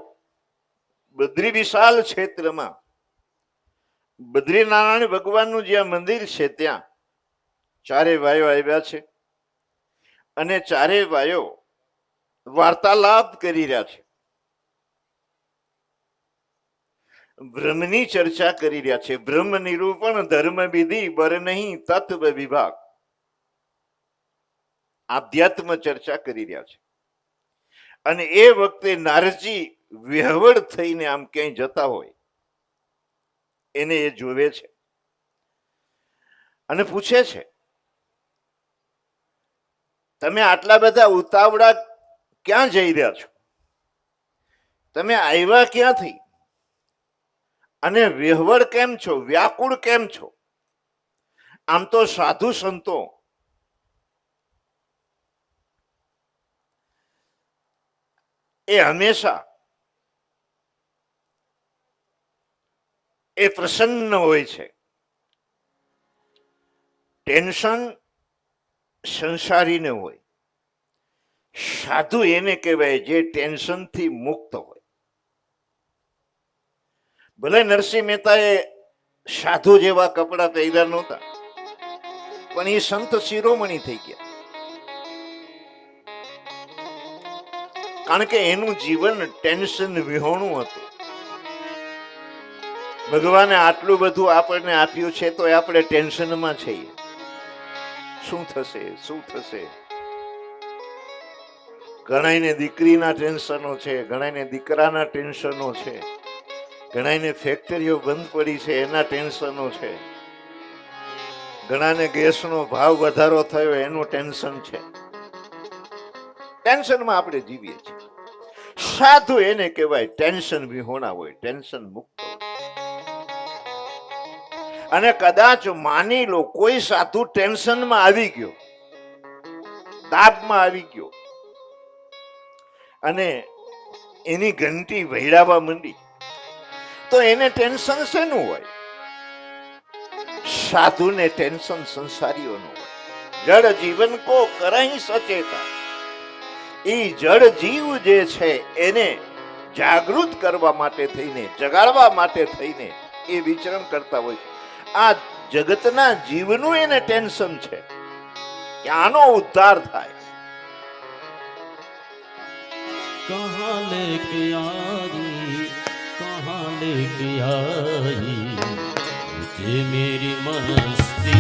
બદ્રી વિશાળ ક્ષેત્રમાં બદ્રીનારાયણ ભગવાનનું જ્યાં મંદિર છે ત્યાં ચારેય ભાઈઓ આવ્યા છે અને ચારેય ભાઈઓ વાર્તાલાપ કરી રહ્યા છે, બ્રહ્મની ચર્ચા કરી રહ્યા છે. બ્રહ્મ નિરૂપણ ધર્મ વિધિ બર નહીં તત્વ વિભાગ, આધ્યાત્મ ચર્ચા કરી રહ્યા છે. અને એ વખતે નારદજી વિહવળ થઈને આમ ક્યાંય જતા હોય એને એ જોવે છે અને પૂછે છે, તમે આટલા બધા ઉતાવળા ક્યાં જઈ રહ્યા છો? તમે આવ્યા ક્યાંથી? અને વિહવળ કેમ છો, વ્યાકુળ કેમ છો? આમ તો સાધુ સંતો એ હંમેશા એ પ્રસન્ન હોય છે. ટેન્શન સંસારીને હોય, સાધુ એને કહેવાય જે ટેન્શનથી મુક્ત હોય. ભલે નરસિંહ મહેતાએ સાધુ જેવા કપડા પહેર્યા નહોતા, પણ એ સંત શિરોમણી થઈ ગયા, કારણ કે એનું જીવન ટેન્શન વિહોણું હતું. ભગવાને આટલું બધું આપણને આપ્યું છે તો આપણે ટેન્શનમાં છીએ. શું થશે, શું થશે? ઘણાને દીકરીના ટેન્શનો છે, ઘણાને દીકરાના ટેન્શનો છે, ઘણાને ફેક્ટરીઓ બંધ પડી છે એના ટેન્શનો છે, ઘણાને ગેસનો ભાવ વધારો થયો એનું ટેન્શન છે. ટેન્શનમાં આપણે જીવીએ છીએ. સાધુ એને કહેવાય ટેન્શન વિહોણા હોય, ટેન્શન મુક્ત હોય. અને કદાચ માની લો કોઈ સાધુ ટેન્શનમાં આવી ગયો, તાપમાં આવી ગયો અને એની ઘંટી વહેડાવા માંડી તો એને ટેન્શન શેનું હોય? સાધુને ટેન્શન સંસારીઓનું હોય. જળ જીવન કો કરઈ સચેતા, એ જળ જીવ જે છે એને જાગૃત કરવા માટે થઈને, જગાડવા માટે થઈને એ વિચરણ કરતા હોય છે. આ જગતના જીવનું એને ટેન્શન છે કે આનો ઉદ્ધાર થાય. कहाँ लेके आई, कहाँ लेके आई, मुझे मेरी मस्ती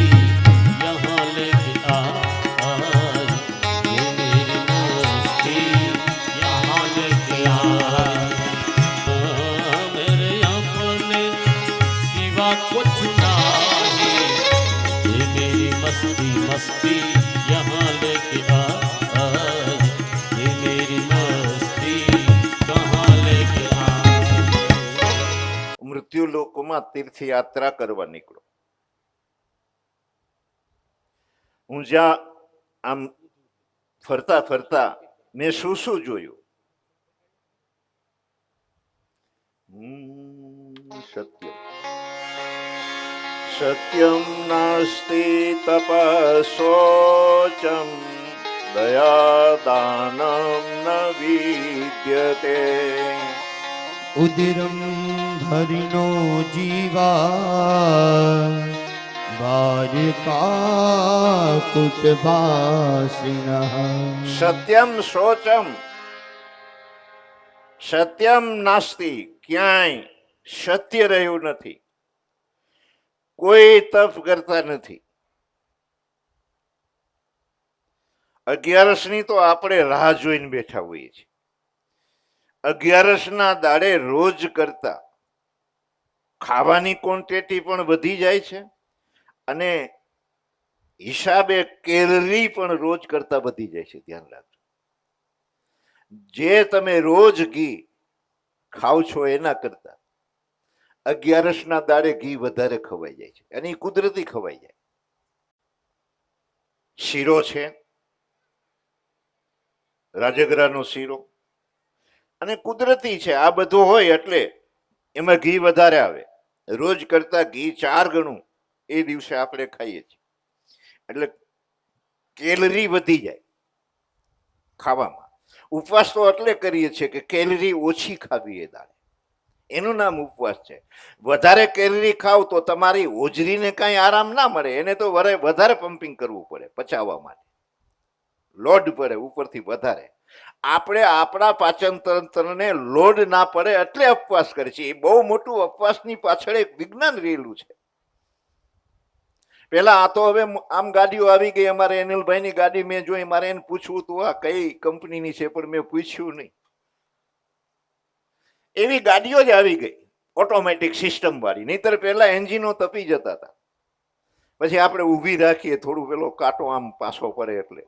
यहाँ लेके आई, ये मेरी मस्ती यहाँ लेके आई. मेरे अपने सिवा कुछ नहीं, ये मेरी मस्ती मस्ती यहाँ लेके आई, ये मेरी मस्ती कहाँ लेके आई. મૃત્યુ લોકમાં તીર્થયાત્રા કરવા નીકળો. હું જ્યાં આમ ફરતા ફરતા મેં શું શું જોયું? સત્યમ સત્યમ નાસ્તિ તપસ્સોચમ દયાદાનમ ન વિદ્યતે. ઉદિરમ ધરિનો જીવા બારિકા કુટભાસિનઃ. સત્યમ શોચમ, સત્યમ નાસ્તિ, ક્યાંય સત્ય રહ્યું નથી, કોઈ તપ કરતા નથી. 11 ની તો આપણે રાહ જોઈને બેઠા હોઈએ છીએ. 11 ના દાડે રોજ કરતા ખાવાની ક્વોન્ટિટી પણ વધી જાય છે અને હિસાબે કેલરી પણ રોજ કરતા વધી જાય છે. ધ્યાન રાખજો. જે તમે રોજ ઘી ખાવ છો એના કરતા 11 ના દાડે ઘી વધારે ખવાઈ જાય છે અને એ કુદરતી ખવાઈ જાય. શીરો છે, રાજગરાનો શીરો, અને કુદરતી છે. આ બધું હોય એટલે એમાં ઘી વધારે આવે. રોજ કરતા ઘી 4 ગણું એ દિવસે આપણે ખાઈએ છીએ, એટલે કેલરી વધી જાય ખાવામાં. ઉપવાસ તો એટલે કરીએ છીએ કે કેલરી ઓછી ખાવી એ દાડે, એનું નામ ઉપવાસ છે. વધારે કેલરી ખાવ તો તમારી હોજરીને કાંઈ આરામ ના મળે, એને તો વધારે પમ્પિંગ કરવું પડે પચાવવા માટે, લોડ પડે ઉપરથી વધારે. આપણે આપણા પાચન તંત્રને લોડ ના પડે એટલે ઉપવાસ કરે છે. એ બહુ મોટું ઉપવાસની પાછળ એક વિજ્ઞાન રહેલું છે. પેલા આ તો હવે આમ ગાડીઓ આવી ગઈ. અમારે અનિલભાઈની ગાડી મેં જોઈ, મારે એને પૂછવું હતું આ કઈ કંપનીની છે, પણ મેં પૂછ્યું નહીં. એવી ગાડીઓ જ આવી ગઈ ઓટોમેટિક સિસ્ટમ વાળી. નહીતર પેલા એન્જિનો તપી જતા હતા. પછી આપણે ઊભી રાખીએ, થોડું પેલો કાંટો આમ પાછો પડે એટલે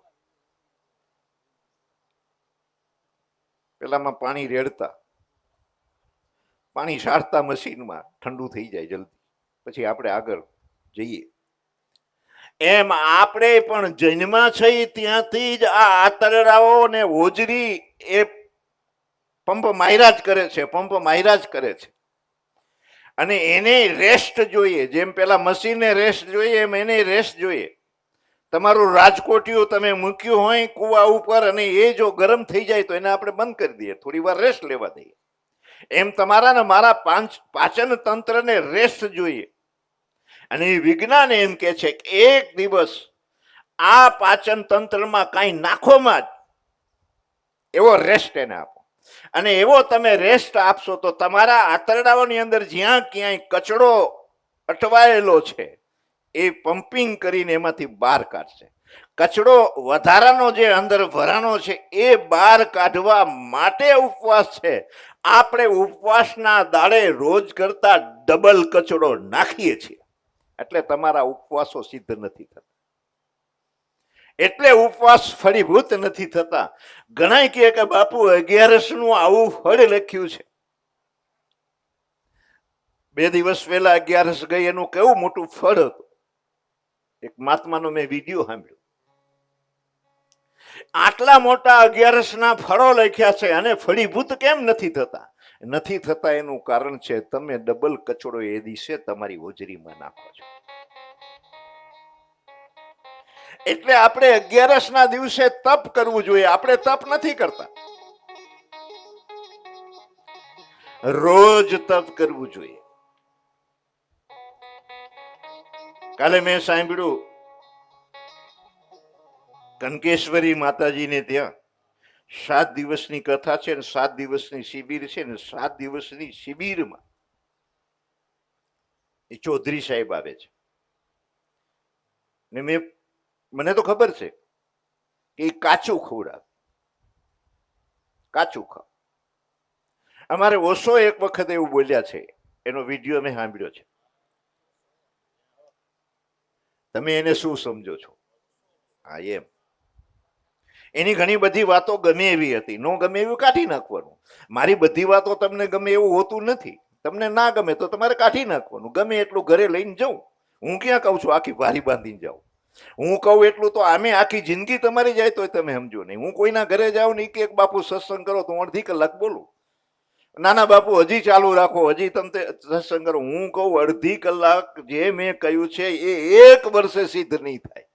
પેલામાં પાણી રેડતા, પાણી સારતા મશીનમાં, ઠંડુ થઈ જાય જલ્દી, પછી આપણે આગળ જઈએ. એમ આપણે પણ જન્મા છે ત્યાંથી જ આ આંતરડાઓ ને હોજરી એ પંપ માર્યા જ કરે છે, પંપ માર્યા જ કરે છે. અને એને રેસ્ટ જોઈએ. જેમ પેલા મશીનને રેસ્ટ જોઈએ એમ એને રેસ્ટ જોઈએ. તમારું રાજકોટિયું તમે મૂક્યું હોય કુવા ઉપર અને એ જો ગરમ થઈ જાય તો એને આપણે બંધ કરી દઈએ, થોડી વાર રેસ્ટ લેવા દઈએ. એમ તમારા ને મારા પાચન તંત્રને રેસ્ટ જોઈએ. અને વિજ્ઞાન એમ કે છે કે એક દિવસ આ પાચન તંત્રમાં કાંઈ નાખોમાં જ એવો રેસ્ટ એને આપો. અને એવો તમે રેસ્ટ આપશો તો તમારા આંતરડાઓની અંદર જ્યાં ક્યાંય કચરો અટવાયેલો છે એ પમ્પિંગ કરીને એમાંથી બહાર કાઢશે. કચરો વધારાનો જે અંદર ભરાનો છે એ બહાર કાઢવા માટે ઉપવાસ છે. આપણે ઉપવાસના દાડે રોજ કરતા ડબલ કચરો નાખીએ છીએ, એટલે તમારા ઉપવાસો સિદ્ધ નથી થતા. એટલે ઉપવાસ ફળીભૂત નથી થતા. ઘણા કહે કે બાપુ 11 નું આવું ફળ લખ્યું છે. 2 દિવસ પહેલા 11 ગઈ, એનું કેવું મોટું ફળ હતું. એક મહાત્માનો મેં વિડીયો સાંભળ્યો. આટલા મોટા 11 ના ફળો લખ્યા છે અને ફળીભૂત કેમ નથી થતા? નથી થતા એનું કારણ છે તમે ડબલ કચરો એ દિવસે તમારી હોજરીમાં નાખો છો. એટલે આપણે 11 ના દિવસે તપ કરવું જોઈએ. આપણે તપ નથી કરતા, રોજ તપ કરવું જોઈએ. કાલે મેં સાંભળ્યું કનકેશ્વરી માતાજીને ત્યાં 7 દિવસની કથા છે ને 7 દિવસની શિબિર છે ને 7 દિવસની શિબિરમાં એ ચૌધરી સાહેબ આવે છે. ને મને તો ખબર છે કે એ કાચું ખવડાવે, કાચું ખાવ. અમારે ઓશો એક વખત એવું બોલ્યા છે, એનો વિડીયો મેં સાંભળ્યો છે. તમે એને શું સમજો છો? હા, એમ એની ઘણી બધી વાતો ગમે એવી હતી, નો ગમે એવું કાઢી નાખવાનું. મારી બધી વાતો તમને ગમે એવું હોતું નથી. તમને ના ગમે તો તમારે કાઢી નાખવાનું. ગમે એટલું ઘરે લઈને જાઉં. હું ક્યાં કહું છું આખી ભારી બાંધીને જાઉં. હું કહું એટલું તો આમે આખી જિંદગી તમારી જાય તો તમે સમજો નહીં. હું કોઈના ઘરે જાઉં નહીં કે એક બાપુ સત્સંગ કરો તો 1.5 કલાક બોલું. નાના બાપુ હજી ચાલુ રાખો, હજી તમે સત્સંગ કરો. હું કહું 1.5 કલાક જે મેં કહ્યું છે એ 1 વર્ષે સિદ્ધ નહીં થાય.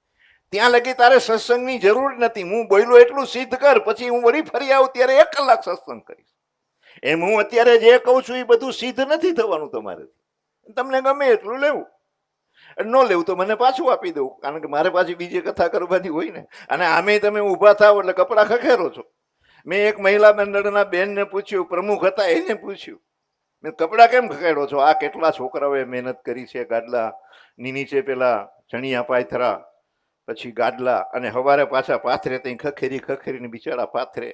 ત્યાં લગી તારે સત્સંગની જરૂર નથી. હું બોલ્યો એટલું સિદ્ધ કર, પછી હું વળી ફરી આવું ત્યારે 1 કલાક સત્સંગ કરીશ. એમ હું અત્યારે જે કહું છું એ બધું સિદ્ધ નથી થવાનું તમારે. તમને ગમે એટલું લેવું, ન લેવું તો મને પાછું આપી દઉં, કારણ કે મારે પાછી બીજી કથા કરવાની હોય ને. અને આમે તમે ઊભા થાવ એટલે કપડાં ખખેરો છો. મેં એક મહિલા મંડળના બેનને પૂછ્યું, પ્રમુખ હતા, એને પૂછ્યું, મેં કપડાં કેમ ખખેડો છો? આ કેટલા છોકરાઓએ મહેનત કરી છે. ગાડલાની નીચે પેલા ચણિયા પાથરા, પછી ગાડલા, અને હવારે પાછા પાથરે ત્યાં ખખેરીને બિચારા પાથરે.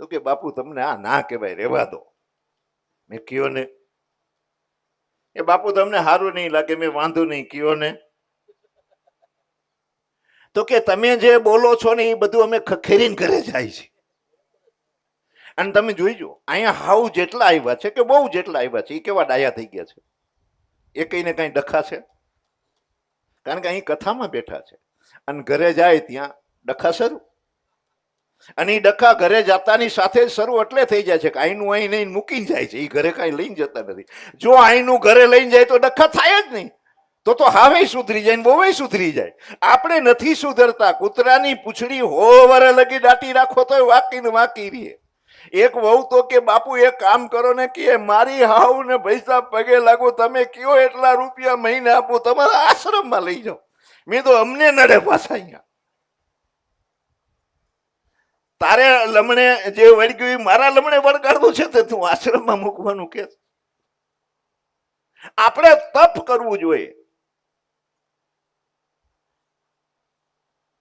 તો કે બાપુ તમને આ ના કહેવાય, રહેવા દો. મેં કયો ને એ બાપુ તમને સારું નહીં લાગે, મેં વાંધો નહીં, કયો ને. તો કે તમે જે બોલો છો ને એ બધું અમે ખખેરીને ઘરે જાય છે. અને તમે જોઈજો અહીંયા હાવ જેટલા આવ્યા છે કે બહુ જેટલા આવ્યા છે એ કેવા ડાયા થઈ ગયા છે. એ કઈ ને કઈ ડખા છે, કારણ કે અહીં કથામાં બેઠા છે. અને ઘરે જાય ત્યાં ડખા શરૂ. અને એ ડખા ઘરે જતાની સાથે જ શરૂ એટલે થઈ જાય છે કે આઈનું અહીં નહીં મૂકીને જાય છે, એ ઘરે કાંઈ લઈને જતા નથી. જો આઈનું ઘરે લઈને જાય તો ડખા થાય જ નહીં. તો હાવે સુધરી જાય ને બહુ સુધરી જાય. આપણે નથી સુધરતા. કૂતરાની પૂંછડી હોવરે લગી દાટી રાખો તો વાકી ને વાકી રહીએ. એક વહુ તો કે બાપુ એક કામ કરો ને કે મારી હાવ ને પૈસા પગે લાગો, તમે કયો એટલા રૂપિયા મહિને આપો, તમારા આશ્રમમાં લઈ જાઓ. મેં તો અમને નડે પાછા અહીંયા. તારે લમણે જે વળગ્યું મારા લમણે વળગાડવું છે તે તું આશ્રમમાં મૂકવાનું કે. આપણે તપ કરવું જોઈએ.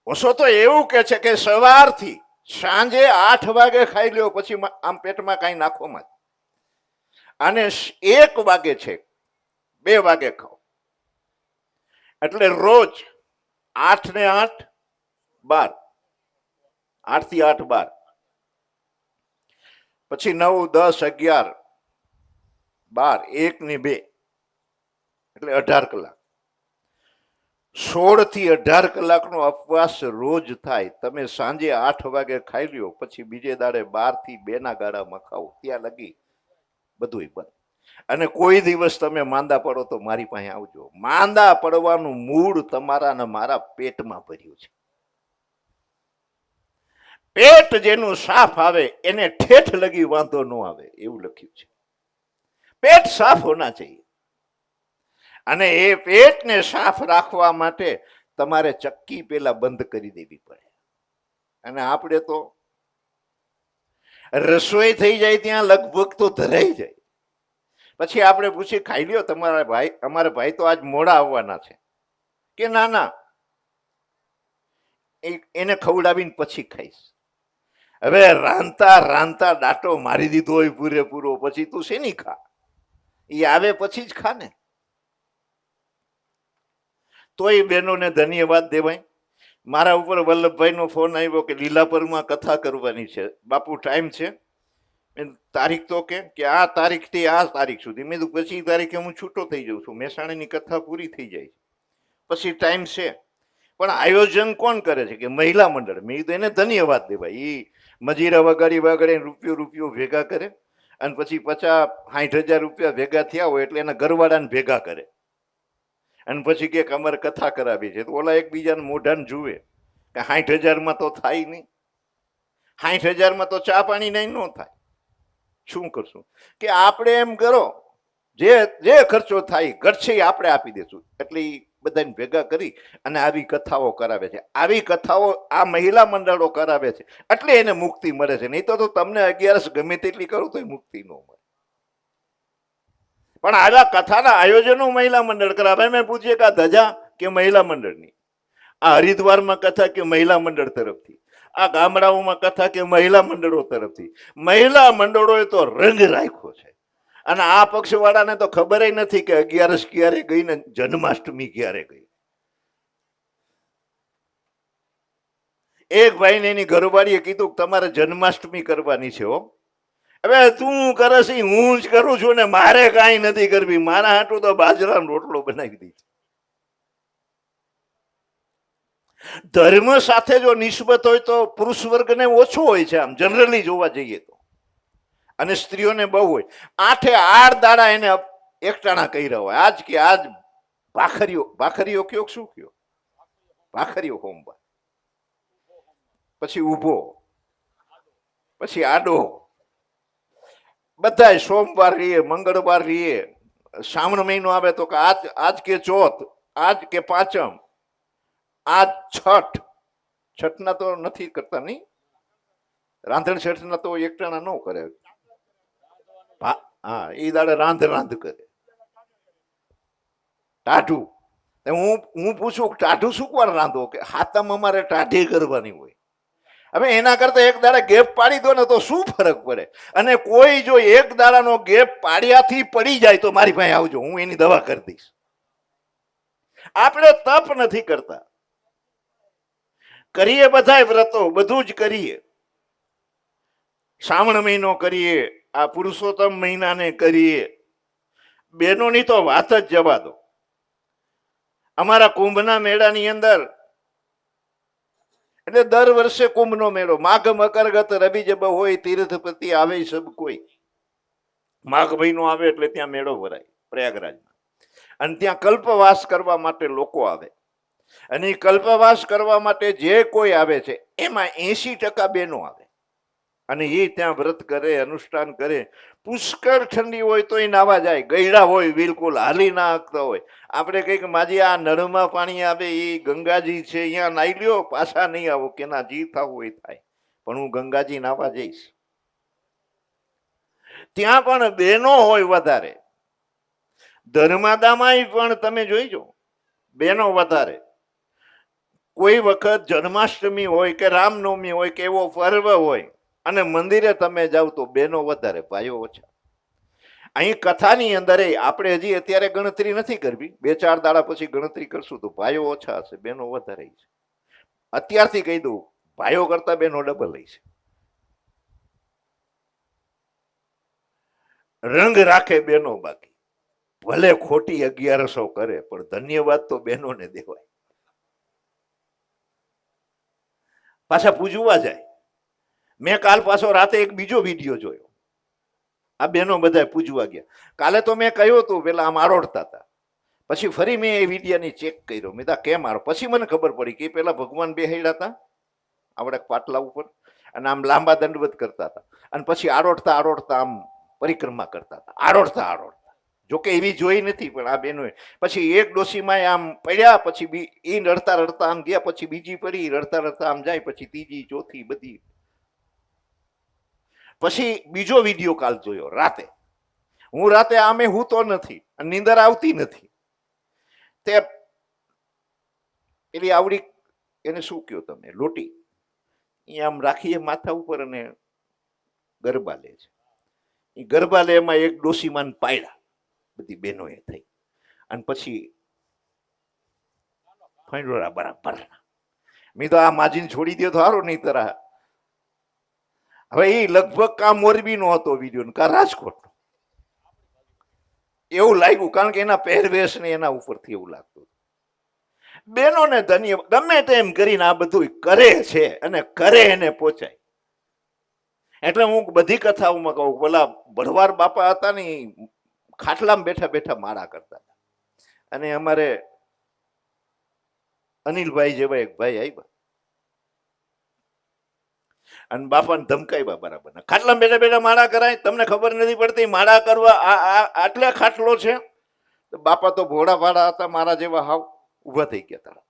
ઓછો તો એવું કે છે કે સવારથી સાંજે 8 વાગે ખાઈ લ્યો, પછી આમ પેટમાં કઈ નાખો મત. અને 1 વાગે છે 2 વાગે ખાઓ. એટલે રોજ 8 ને 8 12, 8 થી 8 12, પછી 9 10 11 12 1 ની 2 એટલે 18 કલાક. 16 થી 18 કલાકનો ઉપવાસ રોજ થાય. તમે સાંજે 8 વાગે ખાઈ લ્યો, પછી બીજે દાડે 12 થી 2 ના ગાળામાં ખાઓ, ત્યાં લગી બધું બંધ. અને કોઈ દિવસ તમે માંદા પડો તો મારી પાસે આવજો. માંદા પડવાનું મૂળ તમારા ને મારા પેટમાં ભર્યું છે. પેટ જેનું સાફ આવે એને ઠેઠ લગી વાંધો ન આવે એવું લખ્યું છે. પેટ સાફ હોના चाहिए. અને એ પેટને સાફ રાખવા માટે તમારે ચક્કી પેલા બંધ કરી દેવી પડે. અને આપણે તો રસોઈ થઈ જાય ત્યાં લગભગ તો ધરાઈ જાય. પછી આપણે પૂછીએ ખાઈ લ્યો તમારા ભાઈ, અમારા ભાઈ તો આજ મોડા આવવાના છે કે ના ના એને ખવડાવીને પછી ખાઈશ. હવે રાંધતા રાંધતા દાંટો મારી દીધો હોય પૂરેપૂરો, પછી તું શેની ખા? એ આવે પછી જ ખા ને. તો એ બહેનોને ધન્યવાદ દેવાય. મારા ઉપર વલ્લભભાઈનો ફોન આવ્યો કે લીલાપરમાં કથા કરવાની છે, બાપુ ટાઈમ છે? તારીખ તો કે આ તારીખથી આ તારીખ સુધી. મેં કીધું પછી તારીખે હું છૂટો થઈ જાઉં છું, મહેસાણાની કથા પૂરી થઈ જાય પછી ટાઈમ છે. પણ આયોજન કોણ કરે છે? કે મહિલા મંડળ. મેં કીધું એને ધન્યવાદ દેવાય. એ મજીરા વગાડી વગાડીને રૂપિયો ભેગા કરે અને પછી 50-60 હજાર રૂપિયા ભેગા થયા હોય એટલે એના ઘરવાળાને ભેગા કરે અને પછી કે અમારે કથા કરાવી છે. તો ઓલા એકબીજાને મોઢાને જુએ કે 60,000માં તો થાય નહીં, 60,000માં તો ચા પાણી નહીં ન થાય. શું કરશું? કે આપણે એમ કરો જે ખર્ચો થાય ઘટશે આપણે આપી દેશું. એટલે બધાને ભેગા કરી અને આવી કથાઓ કરાવે છે. આવી કથાઓ આ મહિલા મંડળો કરાવે છે એટલે એને મુક્તિ મળે છે. નહીં તો તમને 11 ગમે તેટલી કરો તો મુક્તિ ન મળે. પણ આવા કથાના આયોજનો મહિલા મંડળ કરાવે. મેં પૂછીએ કે આ ધજા કે મહિલા મંડળની, આ હરિદ્વારમાં કથા કે મહિલા મંડળ તરફથી, આ ગામડાઓમાં કથા કે મહિલા મંડળો તરફથી. મહિલા મંડળોએ તો રંગ રાખ્યો છે. અને આ પક્ષવાળાને તો ખબર નથી કે 11 ક્યારે ગઈ ને જન્માષ્ટમી ક્યારે ગઈ. એક ભાઈને એની ઘરવાળીએ કીધું તમારે જન્માષ્ટમી કરવાની છે હો. હવે તું કરે છે હું જ કરું છું ને મારે કાંઈ નથી કરવી. મારા હાટું તો બાજરાનો રોટલો બનાવી દીધો. ધર્મ સાથે જો નિસ્બત હોય તો પુરુષ વર્ગને ઓછો હોય છે આમ જનરલી જોવા જઈએ તો, અને સ્ત્રીઓને બહુ હોય. 8 દાડા એને એકટાણા કર્યા હોય. આજ ભાખરીઓ કયો શું કયો? ભાખરીઓ હોમવાર, પછી ઊભો, પછી આડો, બધા સોમવાર રહીએ, મંગળવાર રહીએ, શ્રાવણ મહિનો આવે તો કે આજ કે ચોથ, આજ કે પાંચમ, આજ છઠના તો નથી કરતા નહીં, રાંધણ છઠના તો એકટાણા ન કરે. હા એ દાડે રાંધ કરે. ટાઢું હું પૂછું ટાઢું શું વાર રાંધો? કે હાથમાં અમારે ટાઢી કરવાની હોય. હવે એના કરતા એક દાડા ગેપ પાડી દો ને તો શું ફરક પડે? અને કોઈ જો એક દાડાનો ગેપ પાડ્યાથી પડી જાય તો મારી પાસે આવજો, હું એની દવા કરી દઈશ. આપણે તપ નથી કરતા. કરીએ બધા વ્રતો, બધું જ કરીએ. શ્રાવણ મહિનો કરીએ, આ પુરુષોત્તમ મહિનાને કરીએ. બહેનોની તો વાત જ જવા દો. અમારા કુંભના મેળાની અંદર એટલે દર વર્ષે કુંભનો મેળો, માઘ મકરગત રવિ જબ હોય, તીર્થપતિ આવે સબ કોઈ. માઘ મહિનો આવે એટલે ત્યાં મેળો ભરાય પ્રયાગરાજમાં, અને ત્યાં કલ્પવાસ કરવા માટે લોકો આવે. અને એ કલ્પવાસ કરવા માટે જે કોઈ આવે છે એમાં 80% બહેનો આવે, અને એ ત્યાં વ્રત કરે, અનુષ્ઠાન કરે. પુષ્કળ ઠંડી હોય તો એ નાવા જાય, ગયડા હોય બિલકુલ હાલી ના શકતા હોય. આપણે કંઈક માજી આ નળમાં પાણી આવે એ ગંગાજી છે, અહીંયા નાઈ લ્યો, પાછા નહીં આવો, કે ના જી થવું હોય થાય, પણ હું ગંગાજી નાવા જઈશ. ત્યાં પણ બહેનો હોય વધારે. ધર્માદામાં પણ તમે જોઈજો બહેનો વધારે. કોઈ વખત જન્માષ્ટમી હોય કે રામનવમી હોય કે એવો પર્વ હોય અને મંદિરે તમે જાઓ તો બહેનો વધારે, ભાઈઓ ઓછા. અહીં કથાની અંદર આપણે હજી અત્યારે ગણતરી નથી કરવી, 2-4 દાડા પછી ગણતરી કરશું તો ભાઈઓ ઓછા હશે, બહેનો વધારે છે. અત્યારથી કહી દઉં, ભાઈઓ કરતા બહેનો ડબલ છે. રંગ રાખે બહેનો, બાકી ભલે ખોટી 1100 કરે પણ ધન્યવાદ તો બહેનોને દેવાય. પાછા પૂજવા જાય. મેં કાલ પાછો રાતે એક બીજો વિડીયો જોયો, આ બહેનો બધા પૂજવા ગયા. કાલે તો મેં કહ્યું હતું પેલા આમ આરોડતા હતા, પછી ફરી મેં એ વિડીયોની ચેક કર્યો. મેં કીધું કેમ આરો? પછી મને ખબર પડી કે પેલા ભગવાન બેહાડ્યા હતા આપણે પાટલા ઉપર અને આમ લાંબા દંડવત કરતા હતા, અને પછી આરોડતા આરોડતા આમ પરિક્રમા કરતા હતા, આરોડતા આરોડતા. જોકે એવી જોઈ નથી, પણ આ બેનો પછી એક ડોસીમાં આમ પડ્યા, પછી એ રડતા રડતા આમ ગયા, પછી બીજી પડી, રડતા રડતા આમ જાય, પછી ત્રીજી ચોથી બધી. પછી બીજો વિડીયો કાલ જોયો રાતે. હું રાતે આમે હું તો નથી, નીંદર આવતી નથી. તે પેલી આવડી એને શું કયો તમે, લોટી એ આમ રાખીએ માથા ઉપર અને ગરબા લે છે. એ ગરબા લે એમાં એક ડોસીમાન પાયડા બધી બહેનોએ થઈ, અને પછી ફંડોળા બરાબર. મેં તો આ માજીને છોડી દે તો સારું, નહીં તરા. હવે એ લગભગ કા મોરબી નો હતો વિડીયો, કા રાજકોટ એવું લાગ્યું, કારણ કે એના પહેરવેશ ને એના ઉપરથી એવું લાગતું. બહેનોને ધન્ય ગમે તેમ કરીને આ બધું કરે છે અને કરે એને પહોંચાય. એટલે હું બધી કથાઓમાં કહું, પેલા ભરવાડ બાપા હતા ને, ખાટલામાં બેઠા બેઠા માળા કરતા હતા. અને અમારે અનિલભાઈ જેવા એક ભાઈ આવ્યા અને બાપાને ધમકાવ્યા બરાબર. ખાટલામાં બેઠા બેઠા માળા કરાય, તમને ખબર નથી પડતી માળા કરવા આટલે ખાટલો છે. બાપા તો ભોળા ભાડા હતા, મારા જેવા હાવ ઉભા થઈ ગયા હતા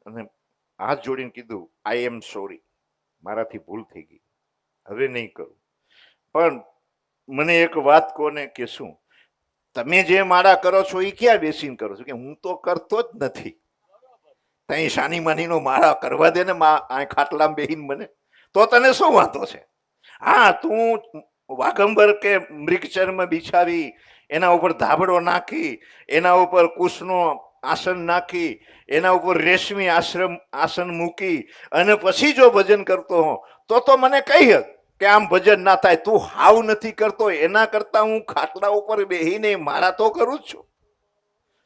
અને હાથ જોડીને કીધું, આઈ એમ સોરી, મારાથી ભૂલ થઈ ગઈ, હવે નહીં કરું. પણ મને એક વાત કોને કે શું તમે જે માળા કરો છો એ ક્યાં બેસીને કરો છો? કે હું તો કરતો જ નથી. તઈ શાની માનીનો માળા કરવા દે ને, ખાટલામાં બેહીને મને, તો તને શું વાંધો છે? હા, તું વાઘંબર કે મૃગચર્મ બિછાવી, એના ઉપર ધાબળો નાખી, એના ઉપર કુશનો આસન નાખી, એના ઉપર રેશમી આસન મૂકી અને પછી જો ભજન કરતો હો તો મને કહી હક કે આમ ભજન ના થાય. તું હાવ નથી કરતો, એના કરતા હું ખાટલા ઉપર બેહીને માળા તો કરું જ છું,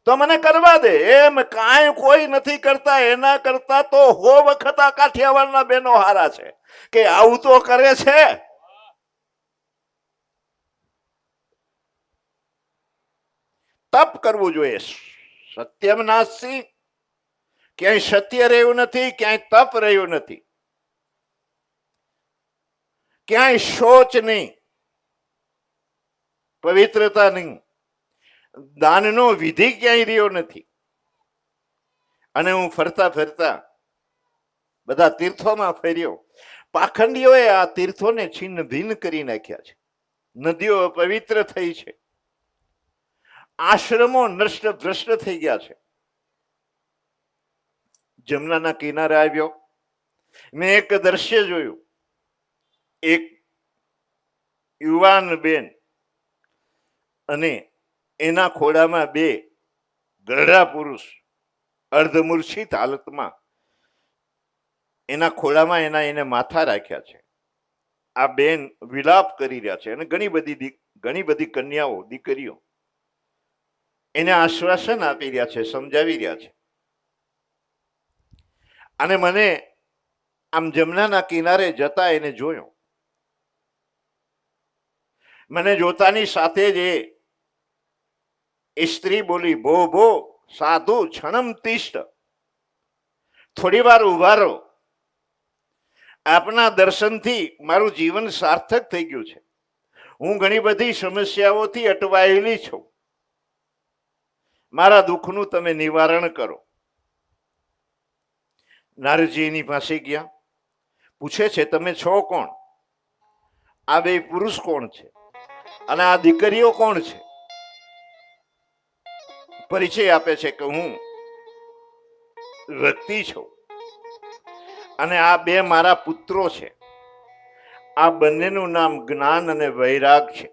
તો મને કરવા દે. એમ કાંઈ કોઈ નથી કરતા, એના કરતા તો 100 વખત આ કાઠિયાવાડના બહેનો હારા છે કે આવું તો કરે છે. તપ કરવું જોઈએ. સત્યમ નાસ્તિ, ક્યાંય સત્ય રહ્યું નથી, ક્યાંય તપ રહ્યું નથી, ક્યાંય શોચ નહીં, પવિત્રતા નહીં, દાનનો વિધિ ક્યાંય રહ્યો નથી. અને હું ફરતા ફરતા બધા તીર્થોમાં ફર્યો. પાખંડીઓએ આ તીર્થોને છિન્ન ભિન્ન કરી નાખ્યા છે. નદીઓ પવિત્ર થઈ છે, આશ્રમો નષ્ટ ભ્રષ્ટ થઈ ગયા છે. જમનાના કિનારે આવ્યો, મેં એક દ્રશ્ય જોયું. એક યુવાન બેન અને એના ખોળામાં 2 ગરડા પુરુષ અર્ધમૂર્છિત હાલતમાં એના ખોળામાં એને માથા રાખ્યા છે. આ બેન વિલાપ કરી રહ્યા છે અને ઘણી બધી કન્યાઓ, દીકરીઓ એને આશ્વાસન આપી રહ્યા છે, સમજાવી રહ્યા છે. અને મને આમ જમનાના કિનારે જતા એને જોયો. મને જોતાની સાથે જ એ સ્ત્રી બોલી, ભો ભો સાધુ ક્ષણમ તિષ્ઠ, થોડી વાર ઉભા રહો. આપના દર્શનથી મારું જીવન સાર્થક થઈ ગયું છે. હું ઘણી બધી સમસ્યાઓથી અટવાયેલી છું. મારા દુઃખનું તમે નિવારણ કરો. નારદજી એની પાસે ગયા. પૂછે છે, તમે છો કોણ? આ બે પુરુષ કોણ છે અને આ દીકરીઓ કોણ છે? પરિચય આપે છે કે હું વ્યક્તિ છું અને આ બે મારા પુત્રો છે. આ બંનેનું નામ જ્ઞાન અને વૈરાગ છે.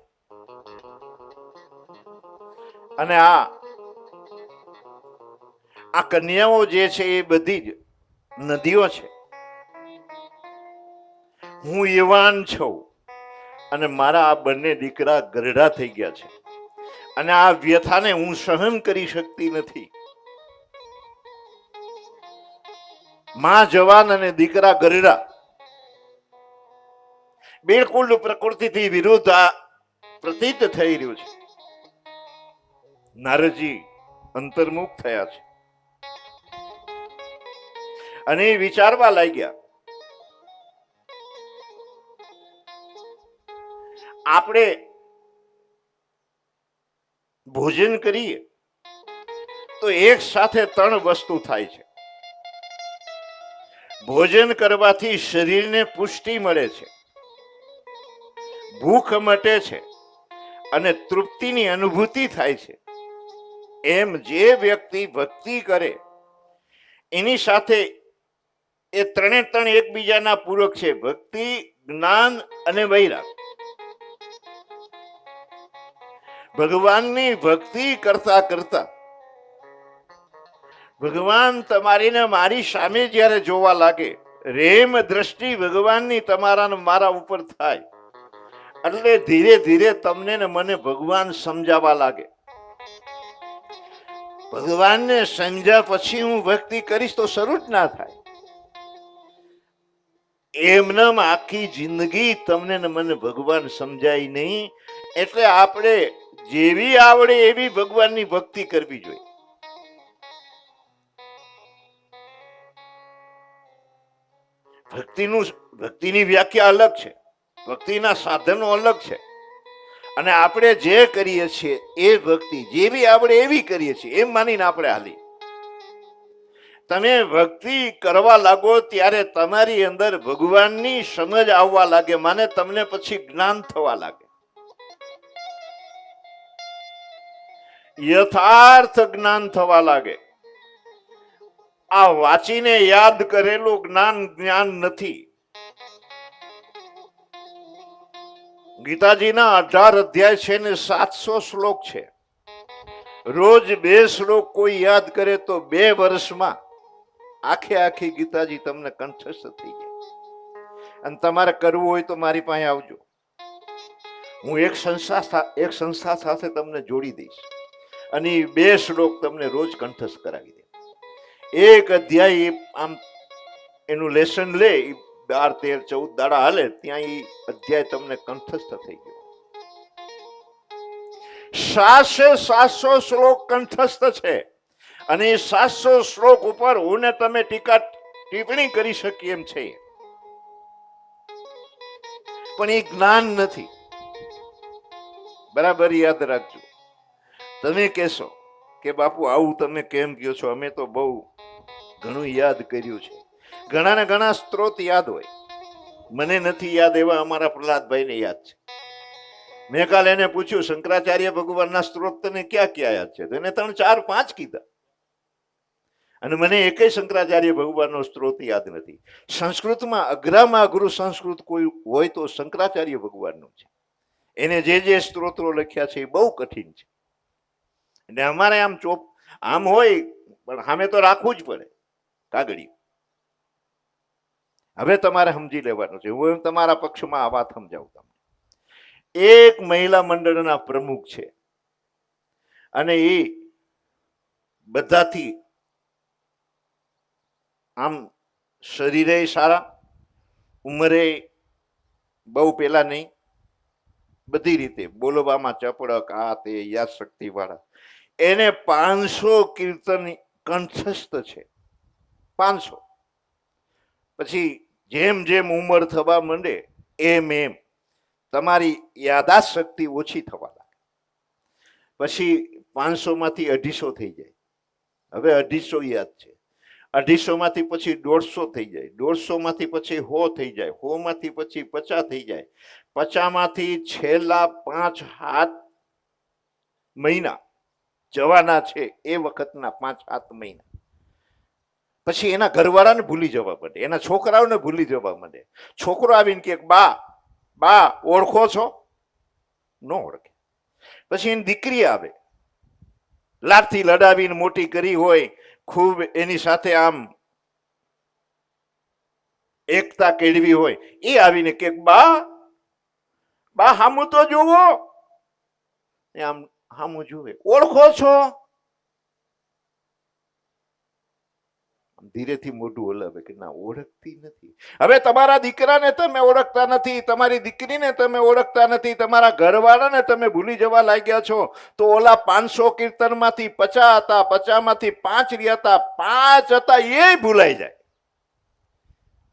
અને આ કન્યાઓ જે છે એ બધી જ નદીઓ છે. હું યુવાન છું અને મારા આ બંને દીકરા ગરડા થઈ ગયા છે અને આ વ્યથાને હું સહન કરી શકતી નથી. માં જવાન અને દીકરા ગરડા, બિલકુલ પ્રકૃતિથી વિરુદ્ધ આ પ્રતીત થઈ રહ્યું છે. નારદજી અંતર્મુખ થયા છે અને એ વિચારવા લાગ્યા, આપણે ભોજન કરીએ તો એક સાથે ત્રણ વસ્તુ થાય છે. ભોજન કરવાથી શરીરને પુષ્ટિ મળે છે, ભૂખ મટે છે અને તૃપ્તિની અનુભૂતિ થાય છે. એમ જે વ્યક્તિ ભક્તિ કરે એની સાથે એ ત્રણે ત્રણ એકબીજાના પૂરક છે. ભક્તિ, જ્ઞાન અને વૈરાગ. ભગવાનની ભક્તિ કરતા કરતા ભગવાન તમારી ને મારી સામે જ્યારે જોવા લાગે, રેમ દ્રષ્ટિ ભગવાનની તમારા ને મારા ઉપર થાય એટલે ધીરે ધીરે તમને ને મને ભગવાન સમજાવવા લાગે. ભગવાનને સમજ્યા પછી હું ભક્તિ કરીશ તો શરૂ જ ના થાય. એમને આખી જિંદગી તમને ને મને ભગવાન સમજાય નહીં. એટલે આપણે જેવી આવડે એવી ભગવાનની ભક્તિ કરવી જોઈએ. ભક્તિની વ્યાખ્યા અલગ છે, ભક્તિના સાધનો અલગ છે અને આપણે જે કરીએ છીએ એ ભક્તિ જેવી આવડે એવી કરીએ છીએ એમ માનીને આપણે હાલી. તમે ભક્તિ કરવા લાગો ત્યારે તમારી અંદર ભગવાનની સમજ આવવા લાગે, માને તમને પછી જ્ઞાન થવા લાગે. યથાર્થ જ્ઞાન થવા લાગે. આ વાંચીને યાદ કરેલું જ્ઞાન નથી. ગીતાજીના 18 અધ્યાય છે ને 700 શ્લોક છે. રોજ 2 શ્લોક કોઈ યાદ કરે તો 2 વર્ષમાં આખી ગીતાજી તમને કંઠસ્થ થઈ જાય. અને તમારે કરવું હોય તો મારી પાસે આવજો. હું એક સંસ્થા સાથે તમને જોડી દઈશ અને 2 શ્લોક તમને રોજ કંઠસ્થ કરાવી દે. એક અધ્યાય આમ એનું લેસન લે, 12, 13, 14 દાડા હાલે ત્યાં એ અધ્યાય તમને કંઠસ્થ થઈ ગયો. 700 શ્લોક કંઠસ્થ છે અને એ 700 શ્લોક ઉપર હું ને તમે ટીકા ટિપ્પણી કરી શકીએ એમ છે, પણ એ જ્ઞાન નથી. બરાબર યાદ રાખજો. તમે કહેશો કે બાપુ આવું તમે કેમ કહો છો? અમે તો બહુ ઘણું યાદ કર્યું છે. ઘણાને ઘણા સ્ત્રોત યાદ હોય, મને નથી યાદ એવા અમારા પ્રહલાદભાઈને યાદ છે. મેં કાલે એને પૂછ્યું, શંકરાચાર્ય ભગવાનના સ્ત્રોત તને ક્યાં ક્યાં યાદ છે? એને 3, 4, 5 કીધા અને મને એકેય શંકરાચાર્ય ભગવાનનો સ્ત્રોત યાદ નથી. સંસ્કૃતમાં અઘરામાં અઘરું સંસ્કૃત કોઈ હોય તો શંકરાચાર્ય ભગવાનનું છે. એને જે સ્ત્રોત્રો લખ્યા છે એ બહુ કઠિન છે. એટલે અમારે આમ હોય પણ સામે તો રાખવું જ પડે કાગળિયું. હવે તમારે સમજી લેવાનું છે. હું તમારા પક્ષમાં આ વાત સમજાવું તમને. એક મહિલા મંડળના પ્રમુખ છે અને એ બધાથી આમ શરીરે સારા, ઉંમરે બહુ પેલા નહીં, બધી રીતે બોલવામાં ચપળક, આ તે યાદ શક્તિ વાળા, એને 500 કીર્તન કંઠસ્થ છે. 500. પછી જેમ જેમ ઉંમર થવા માંડે એમ એમ તમારી યાદાશક્તિ શક્તિ ઓછી થવા લાગે. પછી 500 માંથી 250 થઈ જાય. હવે 250 યાદ છે. 250 માંથી પછી 150 થઈ જાય. 150 માંથી પછી 100 થઈ જાય. 100 માંથી પછી 50 થઈ જાય. 50 માંથી છેલ્લા 5-7 મહિના જવાના છે એ વખતના 5-7 મહિના પછી એના ઘરવાળાને ભૂલી જવા માંડે, એના છોકરાઓને ભૂલી જવા માંડે. છોકરો આવીને કે બા બા ઓળખો છો? ન ઓળખે. પછી એની દીકરી આવે, લાડથી લડાવીને મોટી કરી હોય, ખૂબ એની સાથે આમ એકતા કેળવી હોય, એ આવીને કે બા બા હામું તો જુઓ. આમ હામું જુએ, ઓળખો છો? ધીરેથી મોઢું હલાવે કે ના, ઓળખતી નથી. હવે તમારા દીકરાને તમે ઓળખતા નથી, તમારી દીકરીને તમે ઓળખતા નથી, તમારા ઘરવાળાને તમે ભૂલી જવા લાગ્યા છો, તો ઓલા 500 કીર્તનમાંથી 50 હતા, 50 માંથી 5 રહ્યા હતા, 5 હતા એ ભૂલાઈ જાય.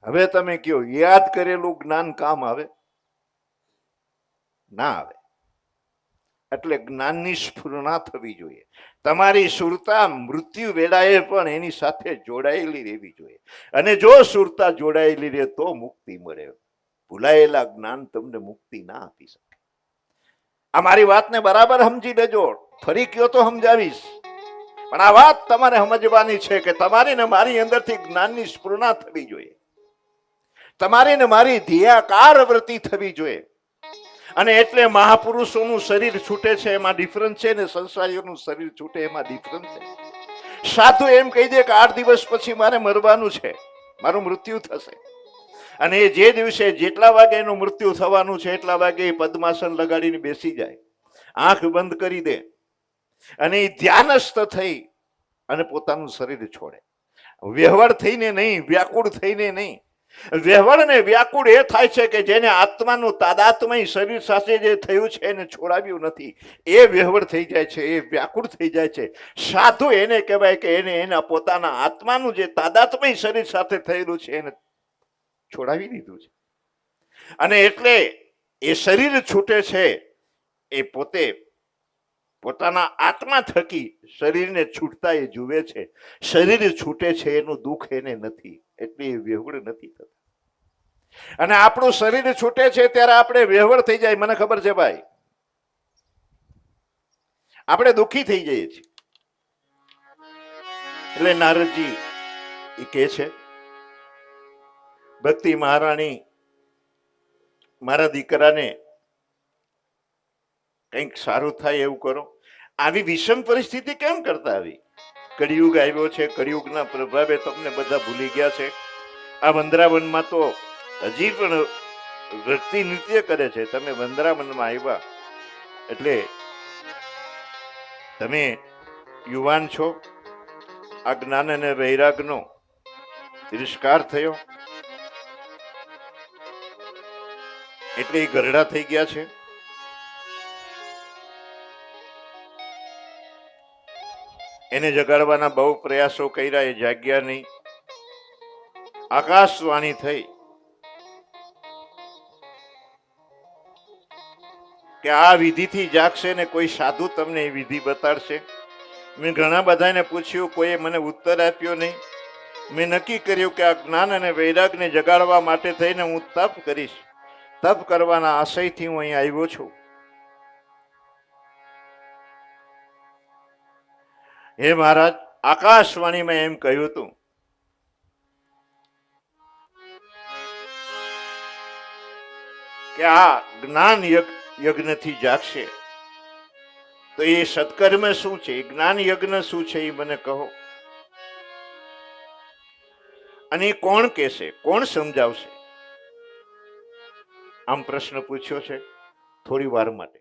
હવે તમે કયો યાદ કરેલું જ્ઞાન કામ આવે? ના આવે. એટલે જ્ઞાનની સ્ફુરણા થવી જોઈએ. તમારી સુરતા મૃત્યુ વેળાએ પણ એની સાથે જોડાયેલી રહેવી જોઈએ. અને જો સુરતા જોડાયેલી રહે તો મુક્તિ મળે. ભૂલાયેલા જ્ઞાન તમને મુક્તિ ના આપી શકે. આ મારી વાતને બરાબર સમજી લેજો. ફરી કયો તો સમજાવીશ, પણ આ વાત તમારે સમજવાની છે કે તમારી ને મારી અંદરથી જ્ઞાનની સ્ફુરણા થવી જોઈએ. તમારી ને મારી ધ્યેયાકાર વૃત્તિ થવી જોઈએ. અને એટલે મહાપુરુષોનું શરીર છૂટે છે એમાં ડિફરન્સ છે, ને સંસારીઓનું શરીર છૂટે એમાં ડિફરન્સ છે. સાધુ એમ કહી દે કે 8 દિવસ પછી મારે મરવાનું છે, મારું મૃત્યુ થશે, અને એ જે દિવસે જેટલા વાગે એનું મૃત્યુ થવાનું છે એટલા વાગે એ પદ્માસન લગાડીને બેસી જાય, આંખ બંધ કરી દે, અને એ ધ્યાનસ્થ થઈ અને પોતાનું શરીર છોડે. વ્યવહાર થઈને નહીં, વ્યાકુળ થઈને નહીં. વ્યવહાર ને વ્યાકુળ એ થાય છે કે જેને આત્માનું તાદાત્મય શરીર સાથે જે થયું છે એને છોડાવ્યું નથી, એ વ્યવહાર થઈ જાય છે, એ વ્યાકુળ થઈ જાય છે. સાધુ એને કહેવાય કે એને એના પોતાના આત્માનું જે તાદાત્મય શરીર સાથે થયેલું છે એને છોડાવી દીધું છે. અને એટલે એ શરીર છૂટે છે એ પોતે પોતાના આત્મા થકી શરીરને છૂટતા એ જુએ છે. શરીર છૂટે છે એનું દુઃખ એને નથી, એટલે એ વ્યવહાર નથી થતા. અને આપણું શરીર છૂટે છે ત્યારે આપણે વ્યવહાર થઈ જાય. મને ખબર છે ભાઈ, આપણે દુઃખી થઈ જઈએ છીએ. એટલે નારદજી એ કહે છે, ભક્તિ મહારાણી મારા દીકરાને કંઈક સારું થાય એવું કરો. આવી વિષમ પરિસ્થિતિ કેમ કરતા આવી? કળિયુગ આવ્યો છે, કળિયુગના પ્રભાવે તમને બધા ભૂલી ગયા છે. આ વંદરાવનમાં તો હજી પણ ભક્તિ નૃત્ય કરે છે. તમે વંદરાવનમાં આવ્યા એટલે તમે યુવાન છો, આ જ્ઞાન અને વૈરાગનો તિરસ્કાર થયો એટલે એ ગરડા થઈ ગયા છે. એને જગાડવાના બહુ પ્રયાસો કર્યા, એ જાગ્યા નહીં. આકાશવાણી થઈ કે આ વિધિથી જાગશે ને કોઈ સાધુ તમને એ વિધિ બતાડશે. મેં ઘણા બધાને પૂછ્યું, કોઈએ મને ઉત્તર આપ્યો નહીં. મેં નક્કી કર્યું કે આ જ્ઞાન અને વૈરાગને જગાડવા માટે થઈને હું તપ કરીશ. તપ કરવાના આશયથી હું અહીં આવ્યો છું. હે મહારાજ, આકાશવાણીમાં એમ કહ્યું હતું કે આ જ્ઞાન યજ્ઞથી જાગશે તો એ સત્કર્મ શું છે, જ્ઞાન યજ્ઞ શું છે એ મને કહો. અને એ કોણ કહેશે, કોણ સમજાવશે? આમ પ્રશ્ન પૂછ્યો છે થોડી વાર માટે.